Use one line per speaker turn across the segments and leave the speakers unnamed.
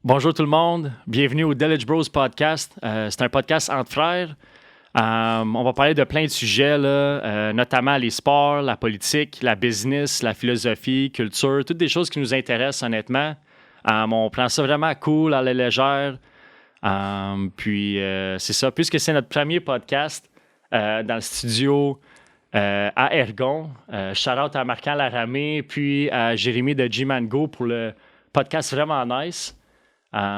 Bonjour tout le monde, bienvenue au Delage Bros Podcast. C'est un podcast entre frères. On va parler de plein de sujets, là, notamment les sports, la politique, la business, la philosophie, culture, toutes des choses qui nous intéressent honnêtement. On prend ça vraiment cool, à la légère. C'est ça, puisque c'est notre premier podcast dans le studio à Ergon. Shout-out à Marc Laramé, puis à Jérémy de G-Mango pour le podcast vraiment nice.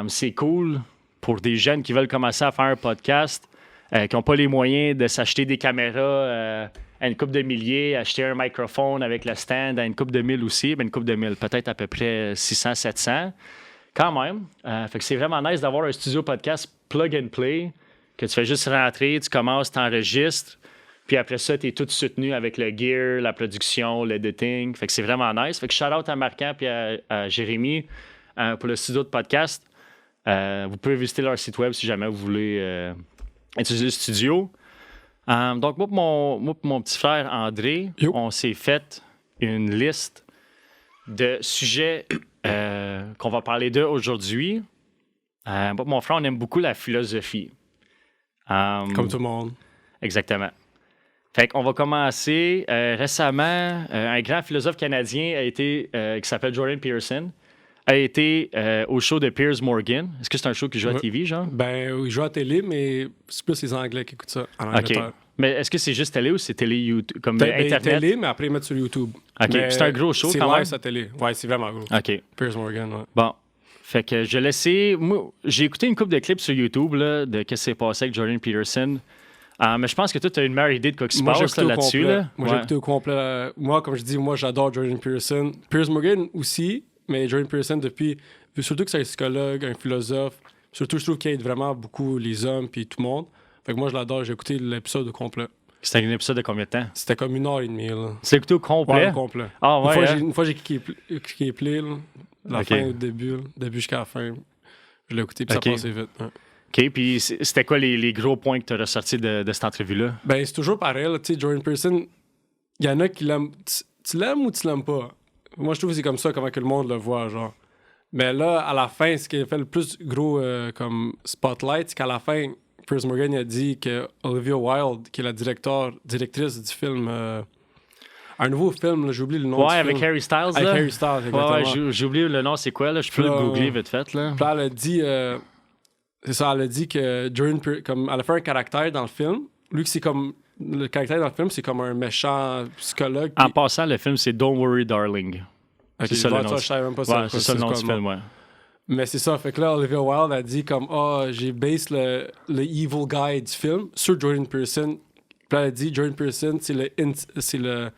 C'est cool pour des jeunes qui veulent commencer à faire un podcast, qui n'ont pas les moyens de s'acheter des caméras à une couple de milliers, acheter un microphone avec le stand à une couple de mille aussi, une couple de mille, peut-être à peu près 600, 700. Quand même. Fait que c'est vraiment nice d'avoir un studio podcast plug and play, que tu fais juste rentrer, tu commences, tu enregistres, puis après ça, tu es tout soutenu avec le gear, la production, l'editing. Fait que c'est vraiment nice. Fait que shout-out à Marquand et à Jérémy pour le studio de podcast. Vous pouvez visiter leur site web si jamais vous voulez utiliser le studio. Donc, moi et mon petit frère André, on s'est fait une liste de sujets qu'on va parler d'eux aujourd'hui. Moi et mon frère, on aime beaucoup la philosophie.
Comme tout le monde.
Exactement. Fait qu'on va commencer. Récemment, un grand philosophe canadien qui s'appelle Jordan Peterson a été au show de Piers Morgan. Est-ce que c'est un show qui joue à TV, genre?
Ben, il joue à télé, mais c'est plus les Anglais qui écoutent ça en Angleterre.
OK. Mais est-ce que c'est juste télé ou c'est télé YouTube, comme Internet?
Télé, mais après, ils mettent sur YouTube.
OK. C'est un gros show,
c'est
quand même?
C'est live, sa télé. Ouais, c'est vraiment gros.
OK.
Piers Morgan, ouais.
Bon. Fait que je laissais... Moi, j'ai écouté une couple de clips sur YouTube là, de ce qui s'est passé avec Jordan Peterson. Mais je pense que toi, tu as une meilleure idée de quoi qui se passe là-dessus. Là.
Moi, j'ai écouté au complet. Moi, comme je dis, j'adore Jordan Peterson. Piers Morgan aussi, mais Jordan Peterson depuis... Surtout que c'est un psychologue, un philosophe. Surtout, je trouve qu'il aide vraiment beaucoup les hommes puis tout le monde. Fait que moi, je l'adore. J'ai écouté l'épisode au complet.
C'était un épisode de combien de temps?
C'était comme 1h30, là.
C'est écouté au complet?
Ouais, au complet.
Ah, ouais,
une fois, j'ai cliqué play, là. La fin au début, là. Début jusqu'à la fin. Je l'ai écouté, puis ça passait vite. Ouais.
OK, puis c'était quoi les gros points que tu as ressortis de cette entrevue-là?
Ben, c'est toujours pareil, tu sais, Jordan Peterson, il y en a qui l'aiment. Tu l'aimes ou tu l'aimes pas? Moi, je trouve que c'est comme ça, comment que le monde le voit, genre. Mais là, à la fin, ce qui a fait le plus gros comme spotlight, c'est qu'à la fin, Piers Morgan a dit que Olivia Wilde, qui est la directrice du film, un nouveau film, là, j'ai oublié le nom du film.
Avec Harry Styles,
avec
là?
Harry Styles, exactement.
Ouais, j'ai oublié le nom, c'est quoi, là? Je peux le googler vite fait, là.
Puis là, elle a dit... c'est ça, elle a dit que comme elle a fait un caractère dans le film. Lui, c'est comme... Le caractère dans le film, c'est comme un méchant psychologue.
En passant, le film, c'est Don't Worry, Darling.
Okay, c'est ça le nom. Je savais même pas ça.
Ouais, c'est ça le nom du film, ouais.
Mais c'est ça. Fait que là, Olivia Wilde a dit comme j'ai base le evil guy du film sur Jordan Peterson. Puis là, elle a dit Jordan Peterson, c'est le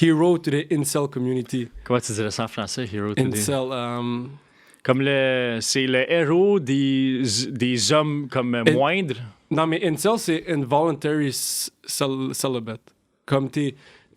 hero to the incel community.
Comment tu dirais ça en français, hero to
incel,
comme c'est le héros des hommes comme moindres.
Non, mais incel, c'est involuntary celibate. Comme t'es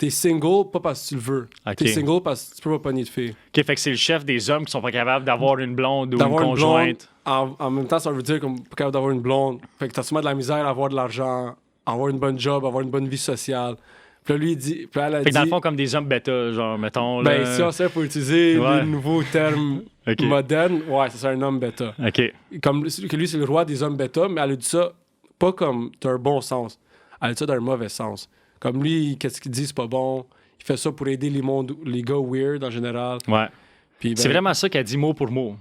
single, pas parce que tu le veux.
Okay.
T'es single parce que tu peux pas pogner de filles.
OK, fait que c'est le chef des hommes qui sont pas capables d'avoir une blonde ou une conjointe.
En même temps, ça veut dire qu'on n'est pas capable d'avoir une blonde. Fait que t'as sûrement de la misère à avoir de l'argent, à avoir une bonne job, à avoir une bonne vie sociale. Puis là, lui, il dit... Puis elle a
fait que dans le fond, comme des hommes bêta, genre, mettons...
Ben, si on sait, faut utiliser les nouveaux termes modernes. Ouais, c'est un homme bêta.
OK.
Comme que lui, c'est le roi des hommes bêta, mais elle a dit ça pas comme t'as un bon sens. Elle a dit ça dans un mauvais sens. Comme lui, qu'est-ce qu'il dit, c'est pas bon. Il fait ça pour aider les gars weird en général.
Ouais.
Puis,
c'est vraiment ça qu'elle dit mot pour mot.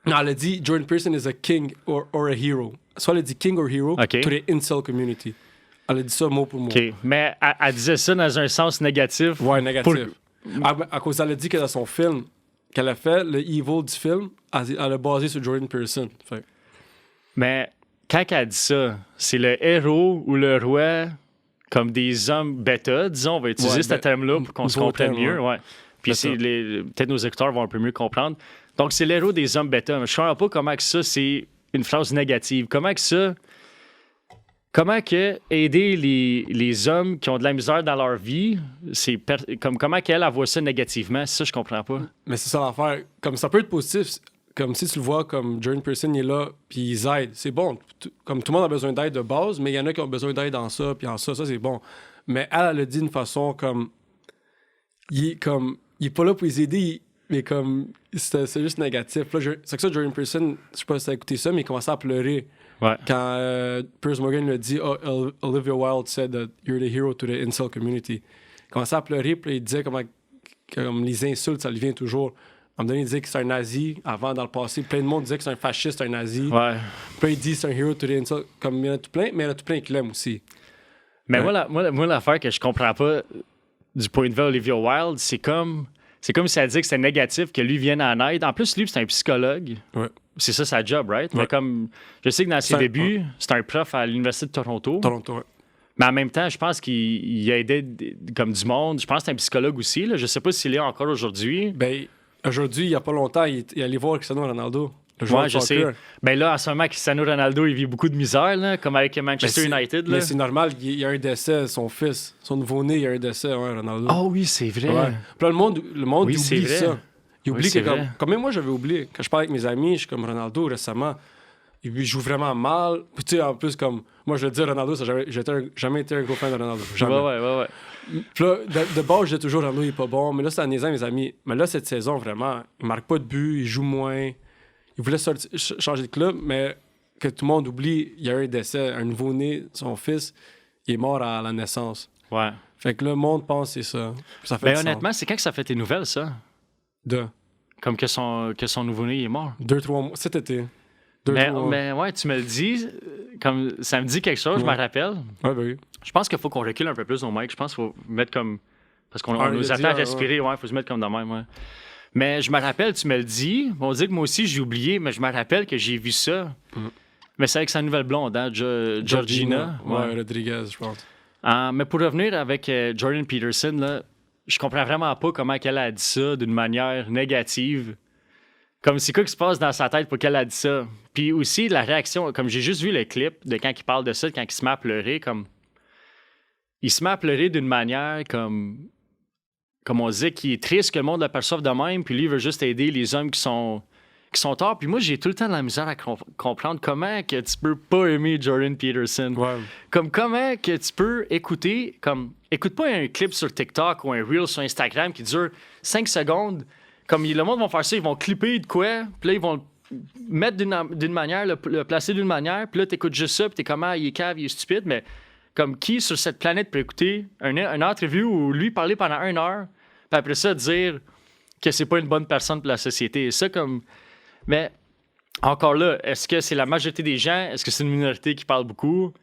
Non, elle a dit Jordan Peterson is a king or a hero. Soit elle a dit king or hero to the incel community. Elle a dit ça mot pour mot.
OK. Mais elle disait ça dans un sens négatif.
Ouais, négatif. À cause elle a dit que dans son film qu'elle a fait, le evil du film, elle a basé sur Jordan Peterson. Fait.
Mais quand elle dit ça, c'est le héros ou le roi comme des hommes bêta, disons, on va utiliser ce terme-là pour qu'on se comprenne mieux. Ouais. Puis peut-être nos écouteurs vont un peu mieux comprendre. Donc, c'est le héros des hommes bêta. Je ne comprends pas comment que ça, c'est une phrase négative. Comment que aider les hommes qui ont de la misère dans leur vie, comment qu'elle voit ça négativement? Ça, je comprends pas.
Mais c'est ça l'affaire. Comme ça peut être positif. Comme si tu le vois, comme Jordan Peterson il est là, puis ils aident. C'est bon. Comme tout le monde a besoin d'aide de base, mais il y en a qui ont besoin d'aide dans ça, puis en ça, c'est bon. Mais elle a dit d'une façon comme... Il est pas là pour les aider, Mais comme, c'est juste négatif. Là, c'est que ça, Jordan Peterson, je sais pas si t'as écouté ça, mais il commençait à pleurer.
Ouais.
Quand Piers Morgan lui a dit Olivia Wilde said that you're the hero to the incel community. Il commençait à pleurer, puis il disait comme les insultes, ça lui vient toujours. À un moment donné, il disait que c'est un nazi avant, dans le passé. Plein de monde disait que c'est un fasciste, un nazi.
Ouais.
Puis il dit c'est un hero to the incel. Comme il y en a tout plein, mais il y en a tout plein qui l'aiment aussi.
Mais
Ouais.
moi, l'affaire que je comprends pas du point de vue d'Olivia Wilde, c'est comme si elle dit que c'est négatif que lui vienne en aide. En plus, lui, c'est un psychologue.
Ouais.
C'est ça sa job, right?
Ouais.
Mais comme, je sais que dans ses débuts, c'est un prof à l'Université de Toronto.
Toronto, ouais.
Mais en même temps, je pense qu'il a aidé comme du monde. Je pense que c'est un psychologue aussi. Là. Je sais pas s'il est encore aujourd'hui.
Ben, aujourd'hui, il y a pas longtemps, il est allé voir Cristiano Ronaldo. Le joueur
Ouais,
de
je sais.
soccer.
Ben là, en ce moment, Cristiano Ronaldo, il vit beaucoup de misère, là, comme avec Manchester United. Là.
Mais c'est normal, il y a un décès, son fils, son nouveau-né, il y a un décès, ouais, Ronaldo.
Oh oui, c'est vrai.
Ouais. Puis là, le monde
Oui, c'est
oublie
vrai.
ça. Il oublie
Oui, c'est
que,
vrai.
comme même moi, j'avais oublié. Quand je parle avec mes amis, je suis comme Ronaldo récemment, il joue vraiment mal. Puis tu sais, en plus, comme moi, je le dis, Ronaldo, j'ai jamais été un gros fan de Ronaldo. Jamais.
Ouais.
Puis là, de base, je dis toujours Ronaldo, il est pas bon. Mais là, c'est en niaisant mes amis. Mais là, cette saison, vraiment, il marque pas de but, il joue moins. Il voulait changer de club, mais que tout le monde oublie, il y a eu un décès, un nouveau-né, son fils, il est mort à la naissance.
Ouais.
Fait que le monde pense que c'est ça. Puis ça fait
Ben
du sens.
honnêtement, c'est quand que ça fait tes nouvelles, ça? Comme que son nouveau-né est mort.
2-3 mois. Cet été. 2-3 mois.
Mais ouais, tu me le dis, comme ça me dit quelque chose, je
Ouais.
me rappelle.
Ouais, ben oui.
Je pense qu'il faut qu'on recule un peu plus au mic. Je pense qu'il faut mettre comme. Parce qu'on
Ah,
on
il
nous
l'a dit,
attend à
ouais,
respirer, ouais, il faut se mettre comme de même, ouais. Mais je me rappelle, tu me le dis. On dit que moi aussi, j'ai oublié, mais je me rappelle que j'ai vu ça. Mais c'est avec sa nouvelle blonde, hein, Georgina.
Ouais, Rodriguez, je pense.
Mais pour revenir avec Jordan Peterson, là, je comprends vraiment pas comment elle a dit ça d'une manière négative. Comme c'est quoi qui se passe dans sa tête pour qu'elle a dit ça. Puis aussi, la réaction, comme j'ai juste vu le clip de quand il parle de ça, quand il se met à pleurer, comme. Il se met à pleurer d'une manière comme on disait, qui est triste que le monde le perçoive de même, puis lui, il veut juste aider les hommes qui sont torts. Puis moi, j'ai tout le temps de la misère à comprendre comment que tu peux pas aimer Jordan Peterson.
Ouais.
Comme comment que tu peux écouter, comme, écoute pas un clip sur TikTok ou un reel sur Instagram qui dure 5 secondes. Comme le monde va faire ça, ils vont clipper de quoi, puis là, ils vont le mettre d'une manière, le placer d'une manière, puis là, t'écoutes juste ça, puis t'es comme, il est cave, il est stupide, mais comme qui sur cette planète peut écouter un entrevue où lui parler pendant 1 heure, puis après ça, dire que c'est pas une bonne personne pour la société. Et ça, comme. Mais encore là, est-ce que c'est la majorité des gens? Est-ce que c'est une minorité qui parle beaucoup,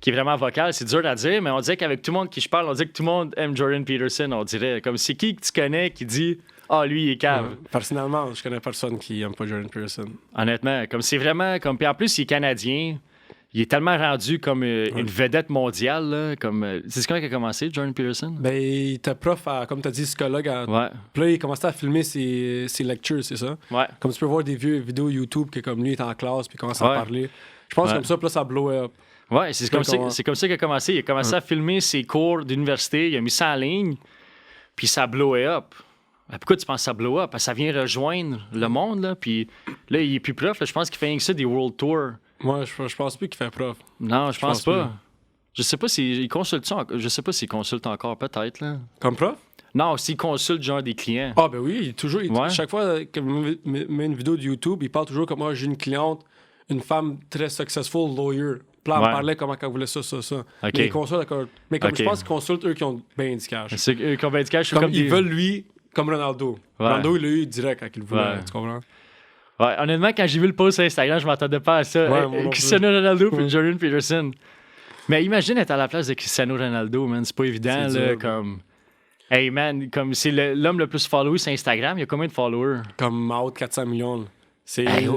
qui est vraiment vocale? C'est dur à dire, mais on dirait qu'avec tout le monde qui je parle, on dirait que tout le monde aime Jordan Peterson, on dirait. Comme c'est qui que tu connais qui dit lui, il est cave.
Ouais. Personnellement, je connais personne qui aime pas Jordan Peterson.
Honnêtement, comme c'est vraiment. Puis en plus, il est canadien. Il est tellement rendu comme une vedette mondiale. Là, comme, c'est quand il a commencé, Jordan Peterson?
Ben, il était prof, comme tu as dit, psychologue.
Ouais.
Puis là, il commençait à filmer ses lectures, c'est ça?
Ouais.
Comme tu peux voir des vieux vidéos YouTube que comme lui il est en classe puis il commence à parler. Je pense comme ça, puis là, ça blow up.
Ouais, c'est comme ça qu'il a commencé. Il a commencé à filmer ses cours d'université, il a mis ça en ligne, puis ça blow up. Pourquoi tu penses que ça blow up? Parce que ça vient rejoindre le monde, là, puis là, il est plus prof. Là, je pense qu'il fait rien que ça, des World Tours.
Moi, je pense plus qu'il fait prof.
Non, je pense pas.
plus.
Je sais pas s'il consulte ça. Je sais pas s'il consulte encore, peut-être, là.
Comme prof?
Non, s'il consulte genre des clients.
Ah, ben oui, toujours.
Ouais.
Chaque fois qu'il met une vidéo de YouTube, il parle toujours comme moi, j'ai une cliente, une femme très successful lawyer. Puis là, elle me parlait comment elle voulait ça.
OK.
Mais il consulte, mais comme
OK.
je pense qu'ils consultent eux qui ont bien du cash.
C'est combien de cash?
Comme ils veulent lui, comme Ronaldo.
Ouais.
Ronaldo, il l'a eu direct quand il le voulait.
Ouais.
Tu comprends?
Ouais, honnêtement, quand j'ai vu le post sur Instagram, je m'attendais pas à ça.
Ouais, moi non
Cristiano Ronaldo puis Jordan Peterson. Mais imagine être à la place de Cristiano Ronaldo, man. C'est pas évident,
C'est
là,
dur,
comme. Hey, man, comme c'est l'homme le plus followé sur Instagram. Il y a combien de followers?
Comme en haut de 400 millions. Là. C'est.
Hey,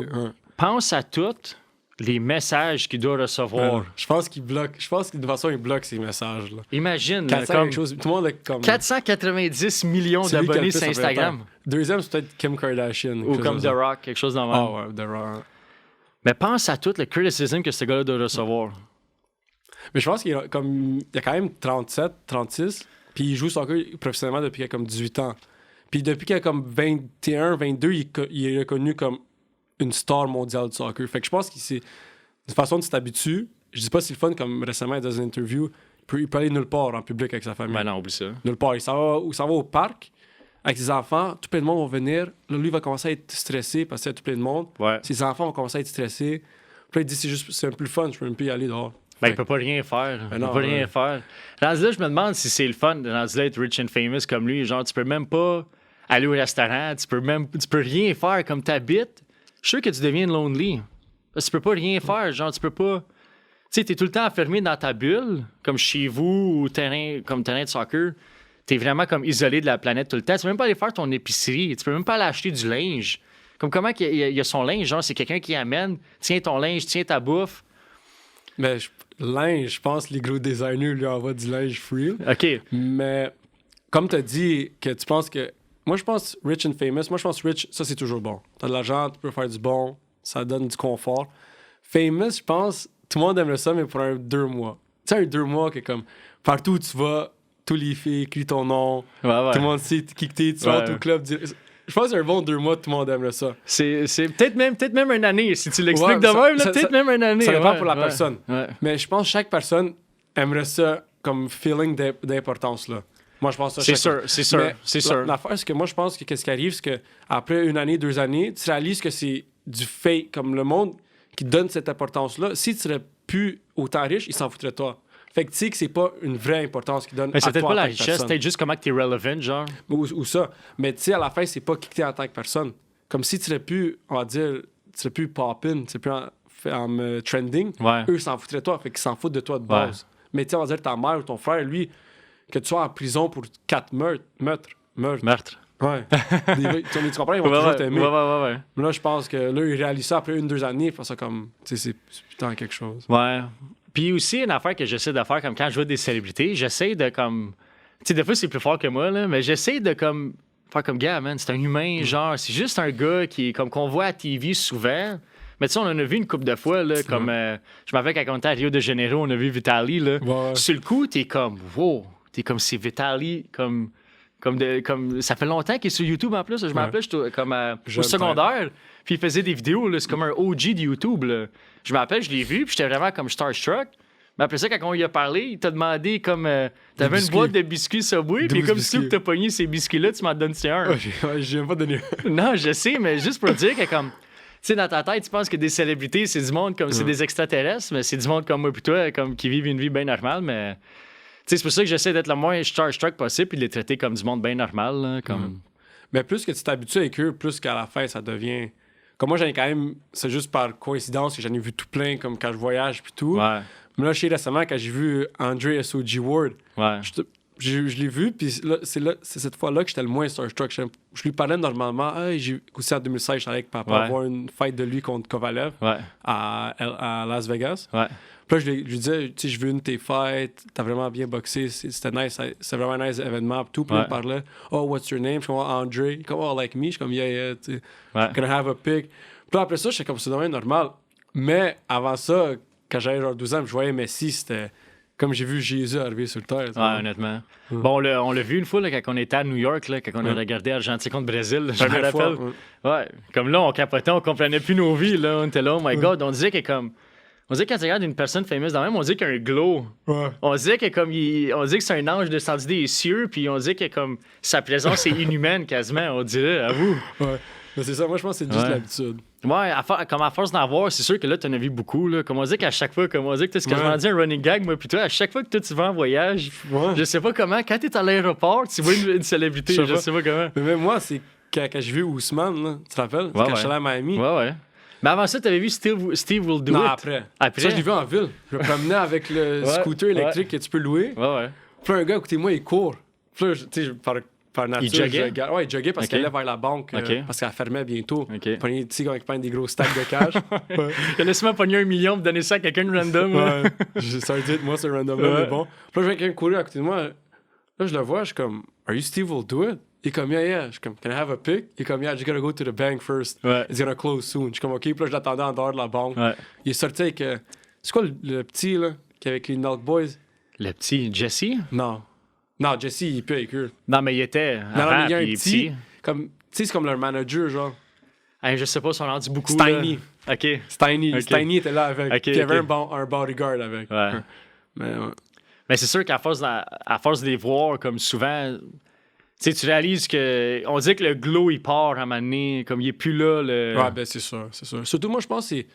pense à tous les messages qu'il doit recevoir.
Je pense qu'il bloque. Je pense que de toute façon, il bloque ces messages. Là.
Imagine,
400
comme
quelque chose. Tout le monde est comme.
490 millions
C'est lui qui a
d'abonnés
le
sur
plus, ça fait
Instagram.
longtemps. Deuxième, c'est peut-être Kim Kardashian.
Ou comme The Rock, quelque chose dans le
Ah
même.
ouais, The Rock.
Mais pense à tout le criticism que ce gars-là doit recevoir.
Mais je pense qu'il a, comme, il a quand même 37, 36. Puis il joue soccer professionnellement depuis qu'il a comme 18 ans. Puis depuis qu'il a comme 21, 22, il est reconnu comme une star mondiale du soccer. Fait que je pense que c'est une façon de s'habituer. Je dis pas si c'est le fun, comme récemment dans une interview, il peut aller nulle part en public avec sa famille.
Ben non, oublie ça.
Nulle part. Il s'en va au parc avec ses enfants, tout plein de monde vont venir. Là, lui va commencer à être stressé parce qu'il y a tout plein de monde.
Ouais.
Ses enfants vont commencer à être stressés. Puis là, il dit c'est un peu le fun, je peux même plus y aller dehors.
Ben, il peut pas rien faire.
Ben
Il
non,
peut pas rien faire. Rendu là, je me demande si c'est le fun de rendu là être rich and famous comme lui. Genre, tu peux même pas aller au restaurant, tu peux rien faire comme t'habites. Je suis sûr que tu deviens lonely. Parce que tu peux pas rien faire. Genre, tu peux pas. Tu sais, t'es tout le temps enfermé dans ta bulle, comme chez vous ou terrain de soccer. T'es vraiment comme isolé de la planète tout le temps. Tu peux même pas aller faire ton épicerie. Tu peux même pas aller acheter du linge. Comme comment il y a son linge, genre, c'est quelqu'un qui amène, tiens ton linge, tiens ta bouffe.
Mais linge, je pense que les gros designers lui envoient du linge free.
OK.
Mais comme tu as dit que tu penses que. Moi, je pense rich and famous. Moi, je pense rich, ça, c'est toujours bon. Tu as de l'argent, tu peux faire du bon, ça donne du confort. Famous, je pense, tout le monde aimerait ça, mais pour 2 mois. Tu sais, 2 mois que comme partout où tu vas, tous les filles crient ton nom,
Ouais.
tout le monde sait qui que t'es, tu rentres au club. Je pense que c'est un bon 2 mois, tout le monde aimerait ça.
C'est peut-être même une année. Si tu l'expliques
Ouais,
de même,
ça-
peut-être même une année.
Ça dépend
ouais,
pour la
ouais,
personne.
ouais.
Mais je pense que chaque personne aimerait ça comme feeling d'importance, là. Moi, je pense ça.
C'est
chaque-
sûr,
Mais
c'est sûr.
L'affaire, c'est que moi, je pense que qu'est-ce qui arrive, c'est qu'après 1 année, 2 années, tu réalises que c'est du fake. Comme le monde qui donne cette importance-là, si tu serais plus autant riche, il s'en foutrait de toi. Fait que tu sais que c'est pas une vraie importance qu'il donne
Mais c'est
à
peut-être
toi
pas
en
la
tant que
richesse,
personne.
peut-être juste comment t'es relevant, genre.
Ou ça. Mais tu sais, à la fin, c'est pas qui t'es en tant que personne. Comme si tu serais plus, on va dire, tu serais plus pop-in, tu serais plus en trending.
Ouais.
Eux, ils s'en foutraient de toi. Fait qu'ils s'en foutent de toi de base. Mais tu sais, on va dire ta mère ou ton frère, lui, que tu sois en prison pour 4 meurtres.
Meurtre.
Ouais. Tu comprends, ils vont
Ouais,
toujours
ouais,
t'aimer.
ouais.
Mais là, je pense que là, ils réalisent ça après 1-2 années. Ils font ça comme, tu sais, c'est putain quelque chose.
Ouais. Puis aussi, une affaire que j'essaie de faire, comme quand je vois des célébrités, j'essaie de comme. Tu sais, des fois, c'est plus fort que moi, là, mais j'essaie de comme. Faire comme, gars, man, c'est un humain, genre, c'est juste un gars qui est comme qu'on voit à TV souvent. Mais tu sais, on en a vu une couple de fois, là, comme. Je m'avais quand on était à Rio de Janeiro, on a vu Vitali, là.
Ouais.
Sur le coup, t'es comme, wow, t'es comme, c'est Vitali, comme ça fait longtemps qu'il est sur YouTube en plus. Je me rappelle, j'étais comme au
Jeune
secondaire, puis il faisait des vidéos, là, c'est comme un OG de YouTube. Là. Je me rappelle, je l'ai vu, puis j'étais vraiment comme starstruck. Mais après ça, quand on lui a parlé, il t'a demandé comme. T'avais une
biscuits.
boîte de biscuits Subway, puis
12
comme si
biscuits.
tu as pogné ces biscuits-là, tu m'en donnes-tu un.
Ouais, j'ai même pas donné.
Non, je sais, mais juste pour dire que comme. Tu sais, dans ta tête, tu penses que des célébrités, c'est du monde comme c'est des extraterrestres, mais c'est du monde comme moi et toi, comme qui vivent une vie bien normale, mais. Tu sais, c'est pour ça que j'essaie d'être le moins starstruck possible et de les traiter comme du monde bien normal. Là, comme...
Mais plus que tu t'habitues avec eux, plus qu'à la fin, ça devient. Comme moi, j'en ai quand même. C'est juste par coïncidence que j'en ai vu tout plein, comme quand je voyage puis tout.
Ouais,
Mais là, je sais récemment, quand j'ai vu André S.O.G. Ward,
ouais.
je l'ai vu, puis c'est cette fois-là que j'étais le moins starstruck. Je lui parlais normalement. Ah, j'ai aussi en 2016, j'allais avec papa
Ouais.
voir une fight de lui contre Kovalev
Ouais,
à Las Vegas.
ouais.
Puis là, je lui disais, tu sais, je veux une de tes fights, t'as vraiment bien boxé, c'était nice, c'est vraiment un nice événement. Puis tout, puis
Ouais.
il me parlait, oh, what's your name? Je suis comme, André. Il est comme, oh, like me? Je suis comme, yeah, tu sais,
Ouais.
can I have a pic? Puis là, après ça, j'étais comme, c'est dommage normal. Mais avant ça, quand j'avais genre 12 ans, je voyais Messi, c'était comme j'ai vu Jésus arriver sur le terre. tu sais.
Ouais, honnêtement. Bon, on l'a vu une fois là, quand on était à New York, là, quand on a regardé Argentine contre Brésil. Là, je me
Première fois,
rappelle. Ouais. Comme là, on capotait, on comprenait plus nos vies. Là. On était là, oh my god. On disait que comme. On disait que quand tu regardes une personne fameuse dans le même, on disait qu'il y a un glow.
Ouais.
On disait que comme on disait que c'est un ange descendu des cieux, puis on disait que comme sa présence est inhumaine quasiment, on dirait, à vous.
Ouais. Mais c'est ça, moi je pense que c'est juste
Ouais.
l'habitude.
Ouais, comme à force d'en voir, c'est sûr que là, tu en as vu beaucoup. Là. Comme on dit qu'à chaque fois, comme on dit que c'est quasiment
Ouais.
dit un running gag, moi, puis toi, à chaque fois que toi, tu vas en voyage,
Ouais.
je sais pas comment, quand t'es à l'aéroport, tu vois une célébrité,
Je sais
je
pas.
sais pas comment.
Mais même moi, c'est quand j'ai vu Ousmane, là, tu te rappelles? C'est
Ouais,
quand
ouais.
je suis allé à Miami.
Ouais, ouais. Mais avant ça, t'avais vu Steve Will Do
Non,
It.
après.
Après?
Ça, je l'ai vu en ville. Je me promenais avec le
Ouais,
scooter électrique que tu peux louer.
Ouais, ouais.
Puis là, un gars à côté de moi, il court. Puis là, tu sais, par nature,
Il joguait?
Ouais, il joguait parce
Ok.
qu'il allait vers la banque,
Ok.
parce qu'elle fermait bientôt.
Ok.
Tu sais, quand il prend des gros stacks de cash. Ouais.
Il a laissé-moi pogner 1 million pour donner ça à quelqu'un de random. là.
Ouais. Ça veut dire, moi, c'est random là,
Ouais.
mais bon. Puis là, je vois quelqu'un courir à côté de moi. Là, je le vois, je suis comme, Are you Steve Will Do It? Il est comme, yeah. Je suis comme, Can I have a pic? Il est comme, yeah, I just gotta go to the bank first.
Ouais.
It's gonna close soon. Je suis comme, OK. Puis là, je l'attendais en dehors de la banque.
Ouais.
Il est sorti avec. C'est quoi le petit, là, qui est avec les Milk Boys?
Le petit Jesse?
Non. Non, Jesse, il est plus avec eux.
Non, mais il était.
Non,
Avant,
mais il y a un
puis il est
petit. Comme, tu sais, c'est comme leur manager, genre.
Hey, je sais pas, ils sont rendus beaucoup.
Steiny.
là. OK.
Steiny.
Ok.
Steiny était là avec.
Ok,
Puis il y avait
ok.
un bodyguard avec.
Ouais.
Mais ouais.
Mais c'est sûr qu'à force de les voir, comme souvent, sais, tu réalises que. On dit que le glow, il part à un moment donné, comme il est plus là.
Ouais, ben c'est sûr, c'est sûr. Surtout, moi, je pense que c'est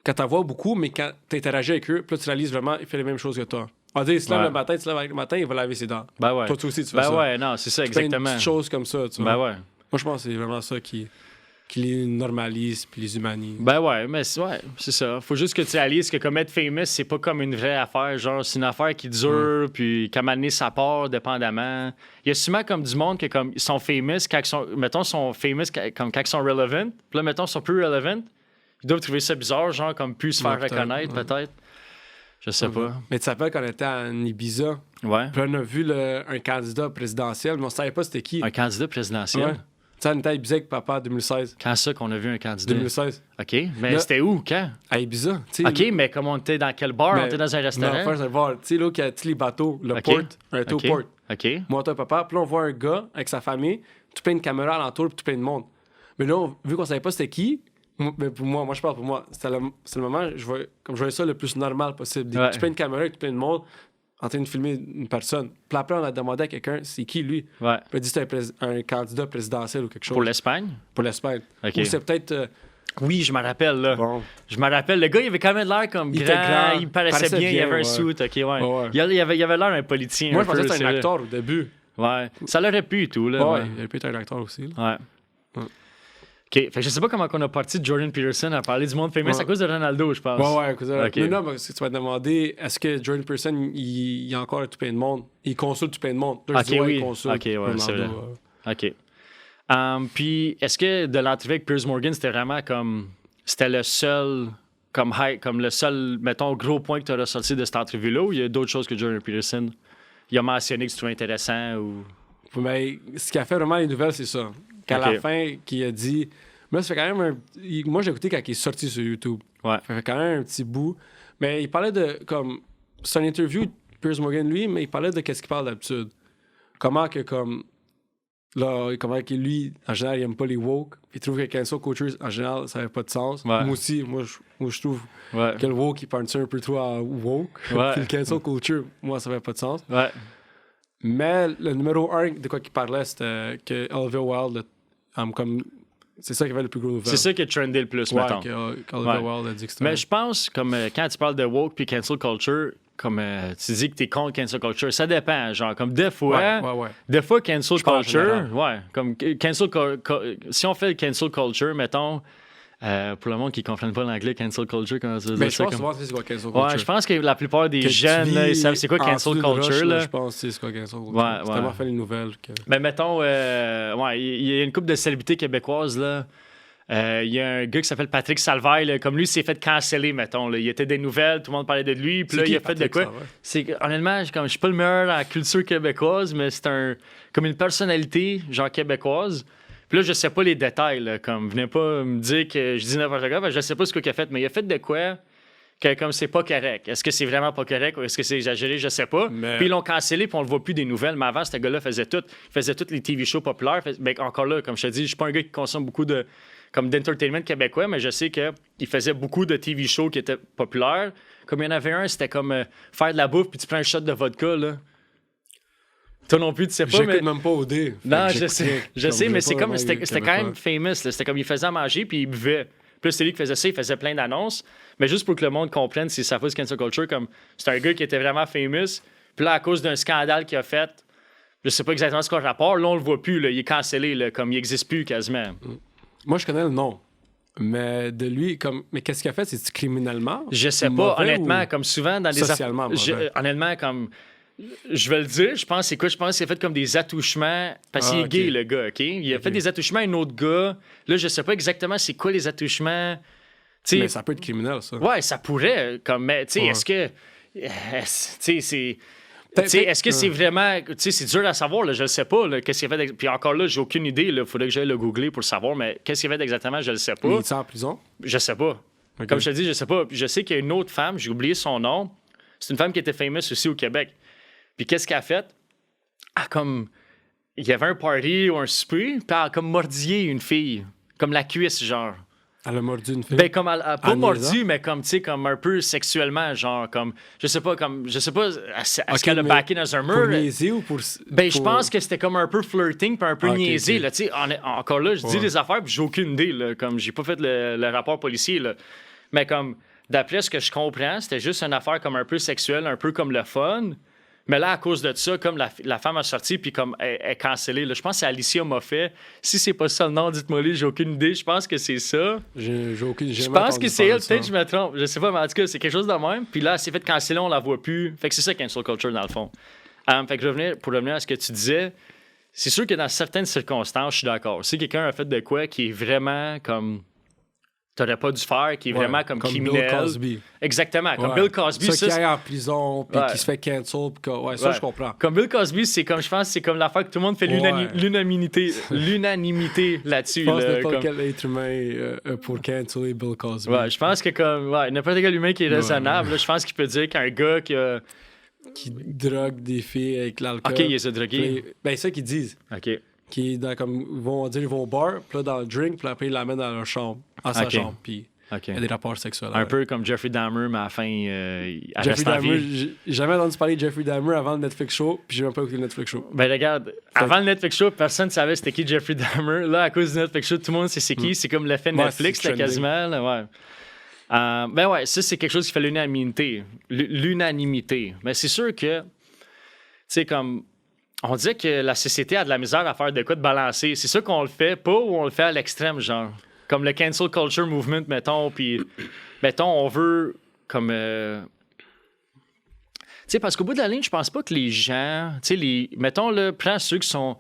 quand t'en vois beaucoup, mais quand t'interagis avec eux, puis là, tu réalises vraiment, il fait les mêmes choses que toi. On va dire, il se lève le matin, tu te lèves avec le matin, il va laver ses dents.
Ben ouais.
Toi aussi, tu fais
ben
ça.
ouais, non, c'est ça,
Plein de
exactement.
petites choses comme ça, tu vois.
Ben ouais.
Moi, je pense que c'est vraiment ça qui les normalise puis les humanise.
Ben ouais, mais c'est ça. Faut juste que tu réalises que comme être famous, c'est pas comme une vraie affaire. Genre, c'est une affaire qui dure, puis qu'à un moment donné, ça part, dépendamment. Il y a souvent comme du monde qui comme, ils sont famous, quand ils sont, mettons, sont famous comme quand ils sont relevant. Puis là, mettons, ils sont plus relevant. Ils doivent trouver ça bizarre, genre, comme plus se faire reconnaître, peut-être. Je sais pas.
Mais tu te rappelles qu'on était à Ibiza,
Ouais.
puis on a vu un candidat présidentiel, mais on savait pas c'était qui.
Un candidat présidentiel.
Ouais. Tu sais, on était à Ibiza avec papa en 2016.
Quand ça qu'on a vu un candidat?
2016.
OK. Mais
Là-
c'était où? Quand?
À Ibiza, tu sais.
OK, mais comme on était dans quel bar? On était dans un restaurant?
Non, c'est un bar. Tu sais, là, où il y a tous les bateaux, le
OK.
port, un tow
OK.
port.
OK.
Moi, toi, papa, puis là, on voit un gars avec sa famille, tout plein de caméras alentour, puis tout plein de monde. Mais là, vu qu'on savait pas c'était qui, mais pour moi, je parle pour moi, c'est le moment, je voyais ça le plus normal possible.
Ouais.
Tout plein de caméras avec tout plein de monde en train de filmer une personne. Puis après, on a demandé à quelqu'un, c'est qui lui?
Ouais.
Puis il a dit que c'était un candidat présidentiel ou quelque chose.
Pour l'Espagne?
Pour l'Espagne.
OK.
Ou c'est peut-être.
Oui, je me rappelle, là.
Bon.
Je me rappelle. Le gars, il avait quand même l'air comme
Il était grand,
il paraissait bien, il avait un
ouais.
suit, OK, ouais.
Ouais.
Il avait l'air d'un politicien.
Moi,
un
je pensais
peu,
que c'était un
c'est
acteur au début.
vrai. Ouais. Ça l'aurait pu et tout, là.
Ouais,
Ouais.
il aurait pu être un acteur aussi. Là.
Ouais.
Ouais.
OK. Fait que je sais pas comment on a parti de Jordan Peterson à parler du monde famous
Ouais.
à cause de Ronaldo, je pense.
Ouais, à cause de-
Ok.
Mais non, parce que tu vas te demander, est-ce que Jordan Peterson, il y a encore tout plein de monde? Il consulte tout plein de monde. Là, je
Ok,
dis, ouais,
oui.
il consulte
Ok, ouais,
Ronaldo,
c'est vrai. OK. Puis, est-ce que de l'entrevue avec Piers Morgan, c'était vraiment comme... C'était le seul... Comme le seul, mettons, gros point que tu as ressorti de cette entrevue-là, ou il y a d'autres choses que Jordan Peterson il a mentionné que tu trouvais intéressant ou...
Mais ce qui a fait vraiment les nouvelles, c'est ça. Qu'à
Ok.
la fin, qu'il a dit... Moi, ça fait quand même moi, j'ai écouté quand il est sorti sur YouTube.
Ouais.
Ça fait quand même un petit bout. Mais il parlait de... comme c'est une interview de Piers Morgan, lui, mais il parlait de qu'est-ce qu'il parle d'habitude. Comment que, comme... Là, comment que lui, en général, il aime pas les woke. Il trouve que cancel culture, en général, ça n'avait pas de sens.
Ouais.
Moi aussi, je trouve
Ouais.
que le woke, il pense un peu trop à woke.
Ouais.
Puis le cancel culture, moi, ça n'avait pas de sens.
Ouais.
Mais le numéro 1 de quoi qu'il parlait, c'était que Olivia Wilde, comme... c'est ça qui avait le plus gros nouvelle.
C'est ça qui a trendé le plus,
ouais,
mettons.
qu'Olivia
Ouais.
Wilde a dit que c'était...
Mais je pense, comme quand tu parles de woke puis cancel culture, comme tu dis que t'es contre cancel culture, ça dépend. Genre, comme des fois,
Ouais.
des fois, cancel
parle en
culture,
général.
ouais, comme si on fait le cancel culture, mettons, pour le monde qui ne comprenne pas l'anglais, cancel culture, comment ça veut
Mais
dire
je
ça?
pense
Comme...
que c'est quoi cancel culture.
Ouais, je pense que la plupart des
Que tu
jeunes, là, ils
vis
savent c'est quoi
en
cancel
dessous d'une
culture.
roche,
Là.
je pense que c'est quoi cancel culture.
Ouais,
C'est
ouais.
tellement fait les nouvelles que...
Ben, mettons, ouais, il y a une couple de célébrités québécoises, là. Il y a un gars qui s'appelle Patrick Salvaille, là, comme lui, il s'est fait canceller, mettons. Là. Il était des nouvelles, tout le monde parlait de lui, puis là, il a fait de quoi? Honnêtement, je suis pas le meilleur dans la culture québécoise, mais c'est comme une personnalité, genre québécoise. Puis là, je sais pas les détails, là, comme, venez pas me dire que je dis n'importe quoi, je sais pas ce qu'il a fait, mais il a fait de quoi que comme c'est pas correct. Est-ce que c'est vraiment pas correct ou est-ce que c'est exagéré? Je sais pas.
Mais...
Puis ils l'ont cancellé, puis on le voit plus des nouvelles. Mais avant, ce gars-là faisait tout. Il faisait tous les TV shows populaires. Ben, encore là, comme je te dis, je suis pas un gars qui consomme beaucoup d'entertainment québécois, mais je sais qu'il faisait beaucoup de TV shows qui étaient populaires. Comme il y en avait un, c'était comme faire de la bouffe, puis tu prends un shot de vodka, là. Toi non plus, tu sais pas,
J'écoute
mais...
même pas au dé.
Non, je sais, mais c'est comme... C'était quand même famous, là. C'était comme il faisait à manger, puis il buvait. Puis là, c'est lui qui faisait ça, il faisait plein d'annonces. Mais juste pour que le monde comprenne si ça fait cancel culture, comme c'est un gars qui était vraiment famous. Puis là, à cause d'un scandale qu'il a fait, je sais pas exactement ce qu'on rapport, là, on le voit plus, là, il est cancellé, là, comme il existe plus quasiment.
Moi, je connais le nom. Mais de lui, comme... Mais qu'est-ce qu'il a fait? C'est-tu criminellement?
Je sais pas,
Mauvais
honnêtement,
ou
comme souvent dans les...
socialement mauvais?
Honnêtement, comme... Je vais le dire, je pense qu'il a fait comme des attouchements, parce qu'il est
ok.
gay, le gars, OK? Il a fait des attouchements à un autre gars. Là, je sais pas exactement c'est quoi les attouchements. T'sais,
Mais ça peut être criminel, ça.
ouais, ça pourrait, comme... Mais, tu sais,
Ouais.
est-ce que... Tu sais, c'est... Est-ce que c'est vraiment... Tu sais, c'est dur à savoir, là, je le sais pas. Là, qu'est-ce qu'il a fait... Puis encore là, j'ai aucune idée. Il faudrait que j'aille le googler pour le savoir, mais qu'est-ce qu'il a fait exactement, je le sais pas.
Il est en prison?
Je sais pas.
Ok.
Comme je te dis, je sais pas. Puis je sais qu'il y a une autre femme, j'ai oublié son nom. C'est une femme qui était famous aussi au Québec. Puis qu'est-ce qu'elle a fait? Comme... Il y avait un party ou un souper, puis elle a comme mordillé une fille. Comme la cuisse, genre.
Elle a mordu une fille.
Ben, comme elle a pas
En
mordu,
niaisant.
mais comme, tu sais, comme un peu sexuellement, genre, comme, je sais pas, est-ce
Ok,
qu'elle a
mais
backé dans un
Pour
mur?
niaiser ou pour.
Ben, je
pour-
pense que c'était comme un peu flirting puis un peu
Ah, ok,
niaisé,
ok.
là, tu sais. Encore là, je dis
Ouais.
des affaires puis j'ai aucune idée, là, comme, j'ai pas fait le rapport policier, là. Mais comme, d'après ce que je comprends, c'était juste une affaire comme un peu sexuelle, un peu comme le fun. Mais là, à cause de ça, comme la femme a sorti, puis comme elle est cancellée. Là. Je pense que c'est Alicia Moffett. Si c'est pas ça le nom, dites-moi les, j'ai aucune idée. Je pense que c'est ça.
J'ai aucune.
Je pense que c'est elle, peut-être que je me trompe. Je sais pas, mais en tout cas, c'est quelque chose de même. Puis là, elle s'est fait canceller, on la voit plus. Fait que c'est ça, cancel culture, dans le fond. Fait que pour revenir à ce que tu disais, c'est sûr que dans certaines circonstances, je suis d'accord. Si quelqu'un a fait de quoi qui est vraiment comme. T'aurais pas dû faire, qui est vraiment comme criminel.
Bill Cosby.
Exactement, comme
Ouais.
Bill Cosby.
Ça qui aille en prison, puis
Ouais.
qui se fait cancel. Puis ouais, ça,
Ouais.
je comprends.
Comme Bill Cosby, c'est comme, je pense, c'est comme l'affaire que tout le monde fait
Ouais.
l'unanimité là-dessus.
Je pense
là,
n'importe
comme-
quel être humain pour canceler Bill Cosby.
Ouais, je pense que comme n'importe quel humain qui est raisonnable, là, je pense qu'il peut dire qu'un gars qui a.
Qui drogue des filles avec l'alcool.
Ok, il est drogué.
Puis, ben, c'est ça qu'ils disent.
Ok.
Qui, dans, comme, ils vont au bar, puis là, dans le drink, puis après, ils l'amènent dans leur chambre, à sa
Ok.
chambre, puis
Ok.
il y a des rapports sexuels.
Un peu comme Jeffrey Dahmer, mais à la fin, il
Jeffrey
reste en
Dahmer,
vie.
j'ai jamais entendu parler de Jeffrey Dahmer avant le Netflix show, puis j'ai même pas écouté le Netflix show.
Ben regarde, avant le Netflix show, personne ne savait c'était qui Jeffrey Dahmer. Là, à cause du Netflix show, tout le monde sait c'est qui. C'est comme l'effet
Ouais,
Netflix,
c'est
là,
trending.
quasiment. Là, ouais. Ben ouais, ça, c'est quelque chose qui fait l'unanimité. L'unanimité. Mais c'est sûr que, tu sais, comme, on dirait que la société a de la misère à faire de quoi de balancer. C'est sûr qu'on le fait pas ou on le fait à l'extrême, genre. Comme le cancel culture movement, mettons, puis, mettons, on veut, comme... Tu sais, parce qu'au bout de la ligne, je pense pas que les gens, tu sais, mettons, là, prends ceux qui sont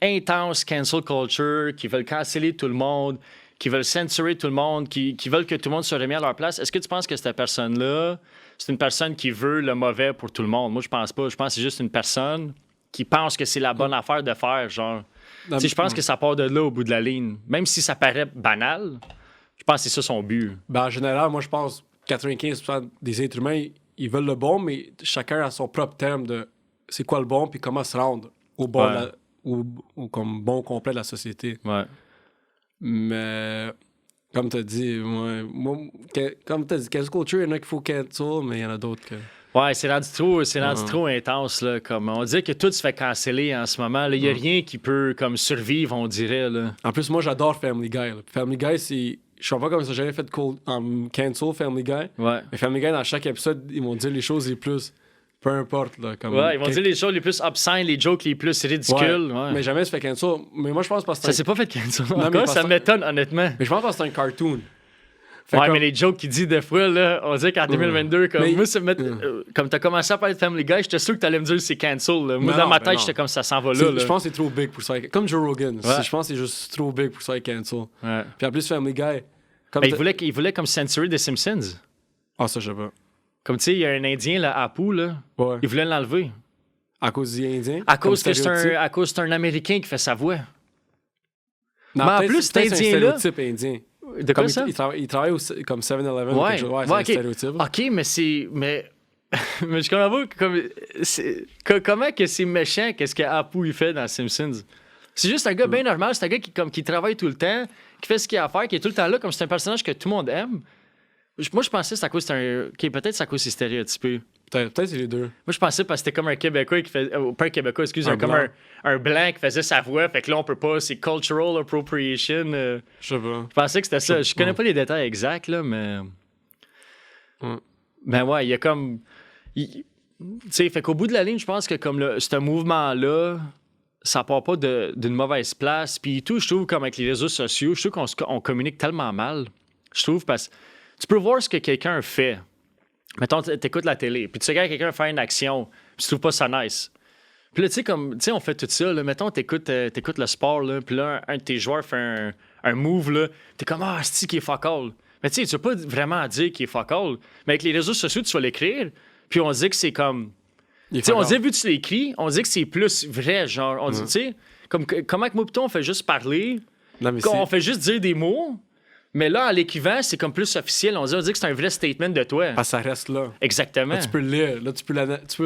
intenses cancel culture, qui veulent canceller tout le monde, qui veulent censurer tout le monde, qui veulent que tout le monde soit remis à leur place. Est-ce que tu penses que cette personne-là, c'est une personne qui veut le mauvais pour tout le monde? Moi, je pense pas. Je pense que c'est juste une personne qui pense que c'est la bonne affaire de faire, genre. Tu sais, je pense que ça part de là au bout de la ligne. Même si ça paraît banal, je pense que c'est ça son but.
Ben, en général, moi, je pense 95% des êtres humains, ils veulent le bon, mais chacun a son propre terme de c'est quoi le bon, puis comment se rendre au bon,
Ouais.
au comme bon complet de la société.
Ouais.
Mais comme tu as dit, comme tu as dit, cancel culture, il y en a qu'il faut cancel, mais il y en a d'autres que.
Ouais, c'est rendu trop intense, là. Comme, on dirait que tout se fait canceller en ce moment. Il n'y a rien qui peut comme survivre, on dirait, là.
En plus, moi, j'adore Family Guy. Là. Family Guy, c'est. Je sais pas comment ça j'ai jamais fait cancel Family Guy.
Ouais.
Mais Family Guy, dans chaque épisode, ils vont dire les choses les plus. Peu importe. Là, comme
Ouais, ils vont dire les choses les plus obscènes, les jokes les plus ridicules. Ouais.
Mais jamais se fait cancel. Mais moi, je pense parce que
Ça
c'est
s'est pas fait cancel.
mais
Encore,
parce
ça
que-
m'étonne, honnêtement.
Mais je pense parce que c'est un cartoon. Fait
Ouais,
comme-
mais les jokes qu'il dit des fois, là, on dirait qu'en 2022, comme,
Mais-
moi, comme t'as commencé à parler de Family Guy, j'étais sûr que t'allais me dire c'est cancel. Là. Moi,
Non,
dans ma
ben
tête,
non.
j'étais comme ça s'en va
c'est-
là. Là.
Je pense que c'est trop big pour ça. Comme Joe Rogan.
Ouais.
Je pense que c'est juste trop big pour ça être cancel.
Ouais.
Puis en plus, Family Guy. Comme
Ben, il voulait comme censurer des Simpsons.
Ah, ça, je sais pas.
Comme tu sais, il y a un Indien, là, Apu, là,
Ouais.
il voulait l'enlever.
À cause des Indiens.
À cause
comme
que
stéréotype.
c'est un Américain qui fait sa voix.
Non,
Mais en
peut-être-
plus,
peut-être
cet
c'est un
Indien-là-
stéréotype indien.
De quoi
Comme
ça?
il travaille comme 7-Eleven. ou
Ouais,
quelque chose. Ouais, c'est
ouais,
un
ok.
stéréotype. là.
OK, mais c'est... Mais je comprends pas comment que c'est méchant qu'est-ce que Apu il fait dans Simpsons. C'est juste un gars bien normal, c'est un gars qui travaille tout le temps, qui fait ce qu'il a à faire, qui est tout le temps là, comme c'est un personnage que tout le monde aime. Moi, je pensais que c'est à cause peut-être c'est à cause c'est stéréotypé.
Peut-être c'est les deux.
Moi, je pensais parce que c'était comme un Québécois qui fait... pas un Québécois, excuse,
Un
comme
blanc.
un blanc qui faisait sa voix, fait que là, on peut pas... C'est cultural appropriation.
Je sais pas.
Je pensais que c'était ça. Je connais
Ouais.
pas les détails exacts, là, mais...
Ouais.
Ben ouais, il y a comme... Tu sais, fait qu'au bout de la ligne, je pense que comme ce mouvement-là, ça part pas d'une mauvaise place. Puis tout, je trouve, comme avec les réseaux sociaux, je trouve qu'on communique tellement mal. Je trouve, parce que tu peux voir ce que quelqu'un fait. Mettons, t'écoutes la télé, puis tu sais, quand quelqu'un fait une action, puis tu trouves pas ça nice. Puis là, tu sais, comme, tu sais, on fait tout ça, là. Mettons, t'écoutes le sport, là, puis là, un de tes joueurs fait un move, là. T'es comme, ah, c'est qui est fuck all. Mais tu sais, tu vas pas vraiment dire qu'il est fuck all. Mais avec les réseaux sociaux, tu vas l'écrire, puis on dit que c'est comme.
Il est
Tu sais, on
fuck
dit,
all.
vu que tu l'écris, on dit que c'est plus vrai, genre. On dit, tu sais, comment que moi, plutôt, on fait juste parler,
Non, mais
on fait juste dire des mots, Mais là, en l'équivalent, c'est comme plus officiel. On dit que c'est un vrai statement de toi.
Parce que ça reste là.
Exactement.
Là, tu peux le lire. Là, tu peux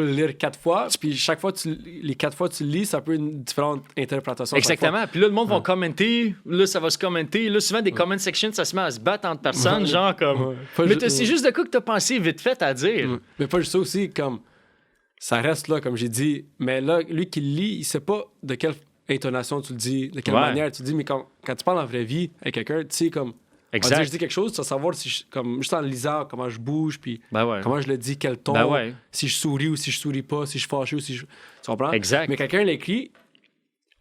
le lire 4 fois. Puis chaque fois, les 4 fois que tu le lis, ça peut une différente interprétation.
Exactement. Puis là, le monde va commenter. Là, ça va se commenter. Là, souvent, des comment sections, ça se met à se battre entre personnes. Genre comme. Mais c'est juste de quoi que t'as pensé vite fait à dire.
Mais pas juste ça aussi, comme. Ça reste là, comme j'ai dit. Mais là, lui qui le lit, il sait pas de quelle intonation tu le dis, de quelle manière tu le dis. Mais quand tu parles en vraie vie avec quelqu'un, tu sais, comme.
Exact.
Dire, je dis quelque chose, tu vas savoir si comme juste en le lisant comment je bouge, puis comment je le dis, quel ton, si je souris ou si je souris pas, si je suis fâché ou si je. Tu comprends?
Exact.
Mais quelqu'un l'écrit,